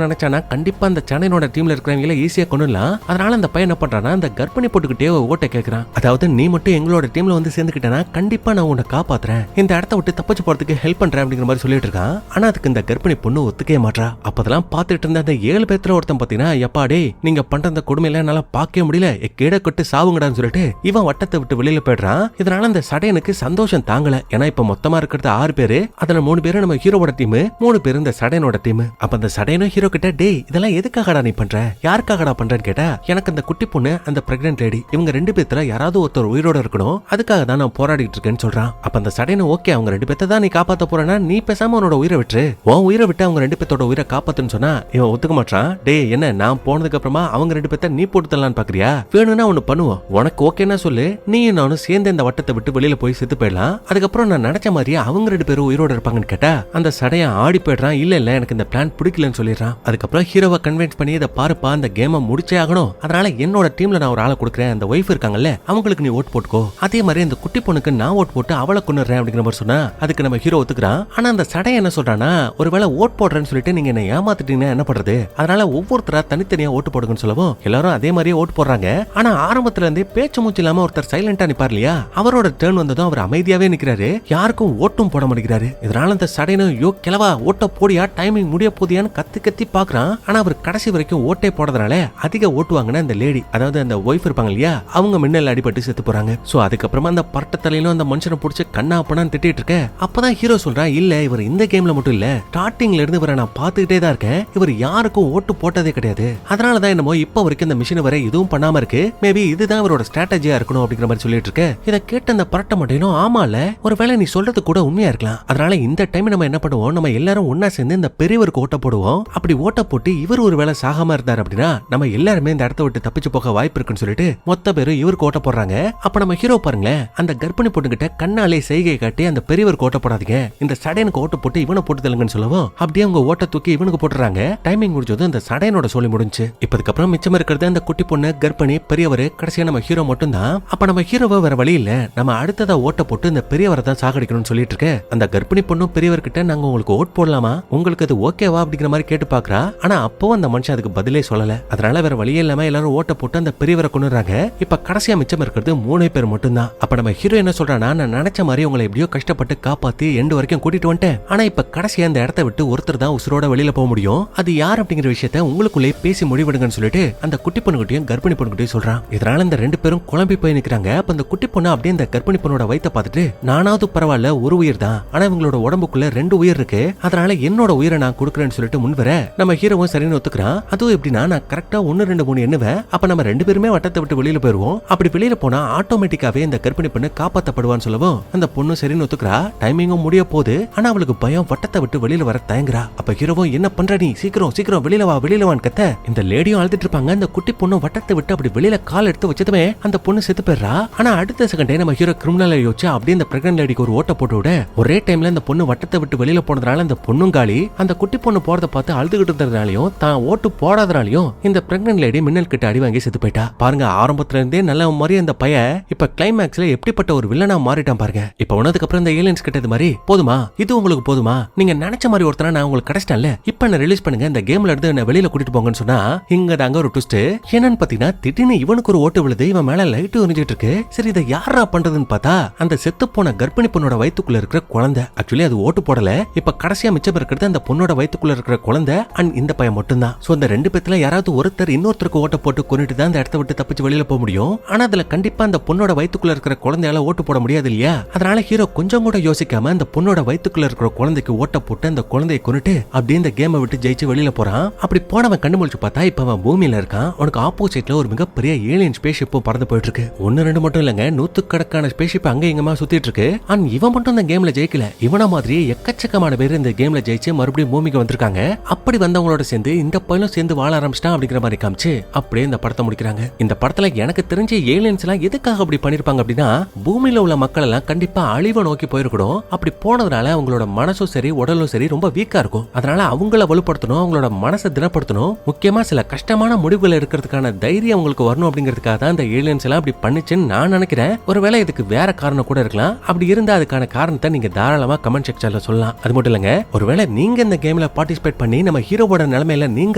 நினைச்சானா கண்டிப்பா அந்த சடையனோட டீம்ல இருக்கிறவங்கள ஈஸியா கொண்டுலாம். அதனால அந்த பையன் என்ன பண்றானா, அந்த கர்ப்பிணி போட்டுக்கிட்டே ஓட்ட கேக்குறான். அதாவது நீ மட்டும் எங்களோட டீம்ல வந்து சேர்ந்துக்கிட்டனா கண்டிப்பா நான் உன்னை காப்பாத்துறேன், இந்த இடத்த விட்டு தப்பிச்சு போறதுக்கு ஹெல்ப் பண்றேன் அப்படிங்கிற மாதிரி சொல்லிட்டு இருக்கான். ஆனா அதுக்கு இந்த கர்ப்பிணி பொண்ணு ஒத்துக்கவே மாட்டா. அப்பதெல்லாம் பாத்துட்டு இருந்த அந்த 7 பேர்ல ஒருத்தன் பாத்தீங்கன்னா, எப்பாடே நீங்க பண்ற அந்த கொடுமையில என்னால பார்க்கவே முடியல, கீழ கொட்டு சாவுங்கடான்னு சொல்லிட்டு இவன் வட்டத்தை விட்டு வெளியில போயிடுறான். இதனால அந்த சடையனுக்கு சந்தோஷம் தாங்கல. ஏன்னா இப்ப மொத்தமா இருக்கிறது 6 பேரு, அதுல 3 பேரு நம்ம ஹீரோவோட டீம், 3 பேரு இந்த சடையனோட டீம். அப்ப அந்த சடையனும் ஹீரோ கிட்ட, டேய் இதெல்லாம் எதுக்காகடா நீ பண்ற, யாருக்காகடா பண்றேன்னு கேட்டா, எனக்கு அந்த குட்டி பொண்ணு அந்த பிரெக்னன்ட் லேடி இவங்க 2 பேர்ல யாராவது ஒருத்தர் உயிரோட இருக்கணும், அதுக்காக தான் நான் போராடிட்டு இருக்கேன்னு சொல்றான். அப்ப அந்த சடையனு ஓகே அவங்க 2 பேர்த்த தான் நீ காப்பாத்த போறேன்னா நீ பேசாம உன்னோட உயிரை விட்டு உன் உயிரை விட்டு அவங்க 2 பேர்த்தோட உயிரை காப்பாத்துன்னு சொன்னா இவன் ஒத்துக்க மாட்டான். டேய் என்ன நான் போனதுக்கு அப்புறமா அவங்க 2 பேர்த்த நீ போட்டு தரலான்னு பாக்குறியா, வேணும்னா ஒண்ணு பண்ணுவோம், உனக்கு ஓகேன்னா சொல்லு, நீயும் நானும் சேர்ந்து இந்த வட்டத்தை விட்டு வெளியில போய் செத்து போயிடலாம், அதுக்கப்புறம் நான் நினைச்ச மாதிரியே அவங்க 2 பேரும் உயிரோட இருப்பாங்கன்னு கேட்டா அந்த சடையன் ஆடி போயிடுறான். இல்ல எனக்கு இந்த பிளான் பிடிக்கலன்னு சொல்லிடுறான். அதுக்கப்புறம் ஹீரோவை கன்வின்ஸ் பண்ணி இதை பாருப்பா இந்த கேமை முடிச்சே ஆகணும், அதனால என்னோட டீம்ல நான் ஒரு ஆளை கொடுக்குறேன், அந்த ஒய்ஃப் இருக்காங்கல்ல அவங்களுக்கு நீ ஓட் போட்டுக்கோ, அதே மாதிரி இந்த குட்டி பொண்ணுக்கு நான் ஓட் போட்டு அவளை கொண்டுறேன் அப்படிங்கிற மாதிரி சொன்னா அதுக்கு நம்ம ஹீரோ ஒத்துக்கிறான். ஆனா அந்த சடைய என்ன சொல்றானா, ஒருவேளை ஓட் போடுறேன்னு சொல்லிட்டு நீங்க என்ன ஏமாத்திட்டீங்கன்னா என்ன பண்றது, அதனால ஒவ்வொருத்தரா தனித்தனியா ஓட்டு போடுங்கன்னு சொல்லவும் எல்லாரும் அதே மாதிரியே ஓட்டு போடுறாங்க. ஆனா ஆரம்பத்துல இருந்தே பேச்சு மூச்சு இல்லாம ஒருத்தர் சைலண்டா நிப்பார் இல்லையா, அவரோட டர்ன் வந்ததும் அவர் அமைதியாவே நிக்கிறாரு, யாருக்கும் ஓட்டும் போட மாட்டேங்கிறாரு. இதனால அந்த சடையனும் யோ கிளவா ஓட்ட போடியா, டைமிங் முடிய போதியான்னு கத்தி பாக்குறான். ஆனா அவர் கடைசி வரைக்கும் ஓட்டே போடுறதுனால அதிக ஓட்டுவாங்கன்னா அந்த லேடி, அதாவது அந்த ஒய்ஃப் இருப்பாங்க இல்லையா, அவங்க மின்னல் அடிபட்டு செத்து போறாங்க. சோ அதுக்கப்புறமா அந்த பரட்ட தலையிலும் அந்த மனுஷனை பிடிச்சி கண்ணா அப்பனான்னு திட்டிட்டு இருக்க. அப்பதான் ஹீரோ சொல்றான், இல்ல இவர் இந்த கேம்ல மட்டும் இல்ல, ஸ்டார்டிங்ல இருந்து இவரை நான் பாத்துக்கிட்டே தான் இருக்கேன், இவர் யாருக்கும் ஓட்டு போட்டதே கிடையாது, அதனாலதான் என்னமோ இப்ப வரைக்கும் இந்த மிஷின் வரை எதுவும் பண்ணாம இருக்கு, மேபி இதுதான் இவரோட ஸ்ட்ராட்டஜியா இருக்கணும் அப்படிங்கிற மாதிரி சொல்லிட்டு இருக்க. இதை கேட்ட அந்த பரட்ட மாட்டேனும், ஆமால ஒருவேளை நீ சொல்றது கூட உண்மையா இருக்கலாம், அதனால இந்த டைம் நம்ம என்ன பண்ணுவோம், நம்ம எல்லாரும் ஒன்னா சேர்ந்து இந்த பெரியவருக்கு ஓட்ட போடுவோம், அப்படி ஓட்ட போட்டு இவர் ஒரு வேளை சாகாம இருந்தார் அப்படின்னா நம்ம எல்லாருமே இந்த இடத்த விட்டு தப்பிச்சு போக வாய்ப்பு இருக்குன்னு சொல்லிட்டு மொத்த பேரும் இவருக்கு ஓட்ட போடுறாங்க. அப்ப நம்ம ஹீரோ பாருங்களேன், அந்த கர்ப்பிணி பொண்ணுகிட்ட கண்ணாலே செய்கை காட்டி அந்த பெரியவருக்கு ஓட்ட போடாதீங்க, இந்த சடையனுக்கு ஓட்ட போட்டு இவனை போட்டு தள்ளுங்கன்னு சொல்லவும் அப்படியே அவங்க ஓட்ட தூக்கி இவனுக்கு போட்டுறாங்க. டைமிங் முடிஞ்சது இந்த சடையனோட சொல்லி முடிஞ்சு. இப்பதுக்கு மிச்சம் இருக்கிறது அந்த குட்டி பொண்ணு, கர்ப்பிணி, பெரியவர், கடைசியா நம்ம ஹீரோ மட்டும் தான். அப்ப நம்ம ஹீரோவை வேற வழி இல்ல, நம்ம அடுத்ததா ஓட்ட போட்டு இந்த பெரியவரை தான் சாகடிக்கணும்னு சொல்லிட்டு இருக்க. அந்த கர்ப்பிணி பொண்ணும் பெரியவர்கிட்ட நாங்க உங்களுக்கு ஓட் போடலாமா, உங்களுக்கு அது ஓகேவா அப்படிங்கிற மாதிரி கேட்டு பாக்குறா. ஆனா அப்போ அந்த மனுஷன் அதுக்கு பதிலே சொல்லல. அதனால வேற வழியே இல்லாம எல்லாரும் ஓட்ட போட்டு அந்த பெரியவரை கொண்டுறாங்க. இப்ப கடைசியா மிச்சம் இருக்கிறது 3 பேர் மட்டும் தான். அப்ப நம்ம ஹீரோ என்ன சொல்றானா, நான் நினைச்ச மாதிரி உங்களை எப்படியோ கஷ்டப்பட்டு காப்பாத்தி எண்டு வரைக்கும் கூட்டிட்டு வந்துட்டேன், ஆனா இப்ப கடைசியா இந்த இடத்த விட்டு ஒருத்தர் தான் உசுரோட வெளியில போக முடியும், அது யார் அப்படிங்கிற விஷயத்த உங்களுக்குள்ளே பேசி முடிவெடுங்கன்னு சொல்லிட்டு அந்த குட்டி பொண்ணுகிட்டையும் கர்ப்பிணி பொண்ணுகிட்டையும் சொல்றான். இதனால இந்த 2 பேரும் குழம்பி போய் நிக்கிறாங்க. அப்ப அந்த குட்டி பொண்ணு அப்படியே இந்த கர்ப்பிணி பொண்ணோட வயித்தை பார்த்துட்டு, நானாவது பரவாயில்ல ஒரு உயிர் தான், ஆனா இவங்களோட உடம்புக்குள்ள 2 உயிர் இருக்கு, அதனால என்னோட உயிரை நான் கொடுக்குறேன்னு சொல்லிட்டு முன்வர நம்ம ஹீரோவும் சரின்னு ஒத்துக்கிறான். அதுவும் எப்படின்னா, நான் கரெக்டா 1 2 3 எண்ணுவேன், அப்ப நம்ம 2 பேருமே வட்டத்தை விட்டு வெளியில போயிருவோம், அப்படி வெளியில போனா ஆட்டோமேட்டிக்காவே இந்த கர்ப்பிணி பொண்ணு காப்பாத்தப்படுவான்னு சொல்லவும் அந்த பொண்ணு சரின்னு ஒத்துக்கிறா. டைமிங்கும் முடிய போகுது, ஆனா அவளுக்கு பயம், வட்டத்தை விட்டு வெளியில வர தயங்குறா. அப்ப ஹீரோவும் என்ன பண்ற நீ, சீக்கிரம் வெளியில வான்னு கத்த இந்த லேடியும் அழுதுட்டு இருப்பாங்க. இந்த குட்டி பொண்ணு பொண்ணு வட்டத்தை விட்டு அப்படி வெளியில கால் எடுத்து வச்சதுமே அந்த பொண்ணு செத்து போயிடுறா. ஆனா அடுத்த செகண்டே நம்ம ஹீரோ கிரிமினலை யோசிச்சு அப்படியே அந்த பிரெக்னன்ட் லேடிக்கு ஒரு ஓட்ட போட்டு விட ஒரே டைம்ல அந்த பொண்ணு வட்டத்தை விட்டு வெளியில போனதுனால அந்த பொண்ணும் காலி. அந்த குட்டி பொண்ணு போறத பார்த்து அழுதுகிட்டு இருந்ததுனாலையும் தான் ஓட்டு போடாதனாலையும் இந்த பிரெக்னன்ட் லேடி மின்னல் கிட்ட அடி வாங்கி செத்து போயிட்டா. பாருங்க, ஆரம்பத்துல இருந்தே நல்ல மாதிரி அந்த பையன் இப்ப கிளைமேக்ஸ்ல எப்படிப்பட்ட ஒரு வில்லனா மாறிட்டான் பாருங்க. இப்ப உனதுக்கு அப்புறம் இந்த ஏலியன்ஸ் கிட்டது மாதிரி போதுமா, இது உங்களுக்கு போதுமா, நீங்க நினைச்ச மாதிரி ஒருத்தர நான் உங்களுக்கு கிடைச்சிட்டேன்ல, இப்ப என்ன ரிலீஸ் பண்ணுங்க, இந்த கேம்ல இருந்து என்ன வெளியில கூட்டிட்டு போங்கன்னு சொன்னா இங்க தாங்க ஒரு ட்விஸ்ட். என்னன்னு பாத்தீங்கன்னா திடீர்னு இவனுக்கு ஒரு ஓட்டு விழுது, இவன் மேல லைட் எரிஞ்சிட்டு இருக்கு. சரி இதை யாரா பண்றதுன்னு பார்த்தா அந்த செத்து போன கர்ப்பிணி பொண்ணோட வயித்துக்குள்ள இருக்கிற குழந்தை. ஆக்சுவலி அது ஓட்டு போடல. இப்ப கடைசியா மிச்சம் இருக்கிறது அந்த பொண்ணோட வயித்துக்குள்ள இருக்கிற குழந்தை அண்ட் இந்த பையன் மட்டும்தான். சோ அந்த ரெண்டு பேத்துல யாராவது ஒருத்தர் இன்னொருத்தருக்கு ஓட்ட போட்டு கொன்னுட்டு தான் அந்த இடத்த விட்டு தப்பிச்சு வெளியில போக முடியும். ஆனா அதுல கண்டிப்பா அந்த பொண்ணோட வயித்துக்குள்ள இருக்கிற குழந்தையால ஓட்டு போட முடியாது இல்லையா? அதனால ஹீரோ கொஞ்சம் கூட யோசிக்காம அந்த பொண்ணோட வயித்துக்குள்ள இருக்கிற குழந்தைக்கு ஓட்ட போட்டு அந்த குழந்தையை கொன்னுட்டு அப்படியே இந்த கேமை விட்டு ஜெயிச்சு வெளியில போறான். அப்படி போனவன் கண்டு முழிச்சு பார்த்தா இப்ப அவன் பூமியில இருக்கான். அவனுக்கு ஆப்போசிட்ல ஒரு மிகப்பெரிய ஏலியன் ஸ்பேஸ்ஷிப்பும் பறந்து போயிட்டு இருக்கு. ஒன்னு ரெண்டு மட்டும் இல்லங்க, நூத்துக்கணக்கான ஸ்பேஸ்ஷிப் அங்க இங்கமா சுத்திட்டு இருக்கு. அண்ட் இவன் மட்டும் இந்த கேம்ல ஜெயிக்கல. இவன மாதிரி எக்கச்சக்கமான பேர் இந்த கேம்ல ஜெயிச்சு மறுபடியும் பூமிக்கு வந்திருக்காங்க. அப்படி வந்தவங்களோட சேர்ந்து இந்த பையனும் சேர்ந்து வாழ ஆரம்பிச்சிட்டான் அப்படிங்கிற மாதிரி காமிச்சு அப்படியே இந்த படத்தை முடிக்கிறாங்க. இந்த படத்துல எனக்கு தெரிஞ்ச ஏலியன்ஸ் எல்லாம் எதுக்காக அப்படி பண்ணிருப்பாங்க அப்படின்னா, பூமியில உள்ள மக்கள் எல்லாம் கண்டிப்பா அழிவை நோக்கி போயிருக்கணும். அப்படி போனதுனால அவங்களோட மனசும் சரி உடலும் சரி ரொம்ப வீக்கா இருக்கும். அதனால அவங்கள வலுப்படுத்தணும், அவங்களோட மனசை திடப்படுத்தணும். முக்கியமா சில கஷ்டமான முடிவுகள் இருக்கிறதுக்கான தைரியம் அவங்களுக்கு வரணும் அப்படிங்கிறதுக்காக தான் இந்த ஏலியன்ஸ் எல்லாம் அப்படி பண்ணிச்சுன்னு நான் நினைக்கிறேன். ஒருவேளை இதுக்கு வேற காரணம் கூட இருக்கலாம். அப்படி இருந்தா அதுக்கான காரணத்தை நீங்க தாராளமா கமெண்ட் செக்ஷன்ல சொல்லலாம். அது மட்டும் இல்லங்க, ஒருவேளை நீங்க இந்த கேம்ல பார்ட்டிசிபேட் பண்ணி நம்ம ஹீரோவோட நிலைமையில நீங்க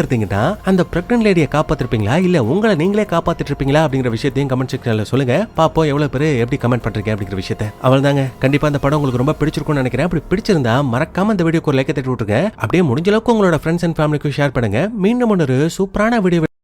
இருந்தீங்கன்னா அந்த பிரெக்னன்ட் லேடியை காப்பாத்திருப்பீங்களா இல்ல உங்களை நீங்களே காப்பாத்திட்டு இருப்பீங்களா அப்படிங்கிற விஷயத்தையும் கமெண்ட் செக்ஷன்ல சொல்லுங்க. பாப்போம் எவ்வளவு பேர் எப்படி கமெண்ட் பண்றீங்க அப்படிங்கிற விஷயத்தை. அவ்வளவுதாங்க. கண்டிப்பா அந்த படம் உங்களுக்கு ரொம்ப பிடிச்சிருக்கும்னு நினைக்கிறேன். அப்படி பிடிச்சிருந்தா மறக்காம இந்த வீடியோக்கு ஒரு லைக் தட்டி விட்டுருங்க. அப்படியே முடிஞ்ச அளவுக்கு உங்களோட ஃப்ரெண்ட்ஸ் அண்ட் ஃபேமிலிக்கு ஷேர் பண்ணுங்க. மீண்டும் ஒரு சூப்பரான வீடியோ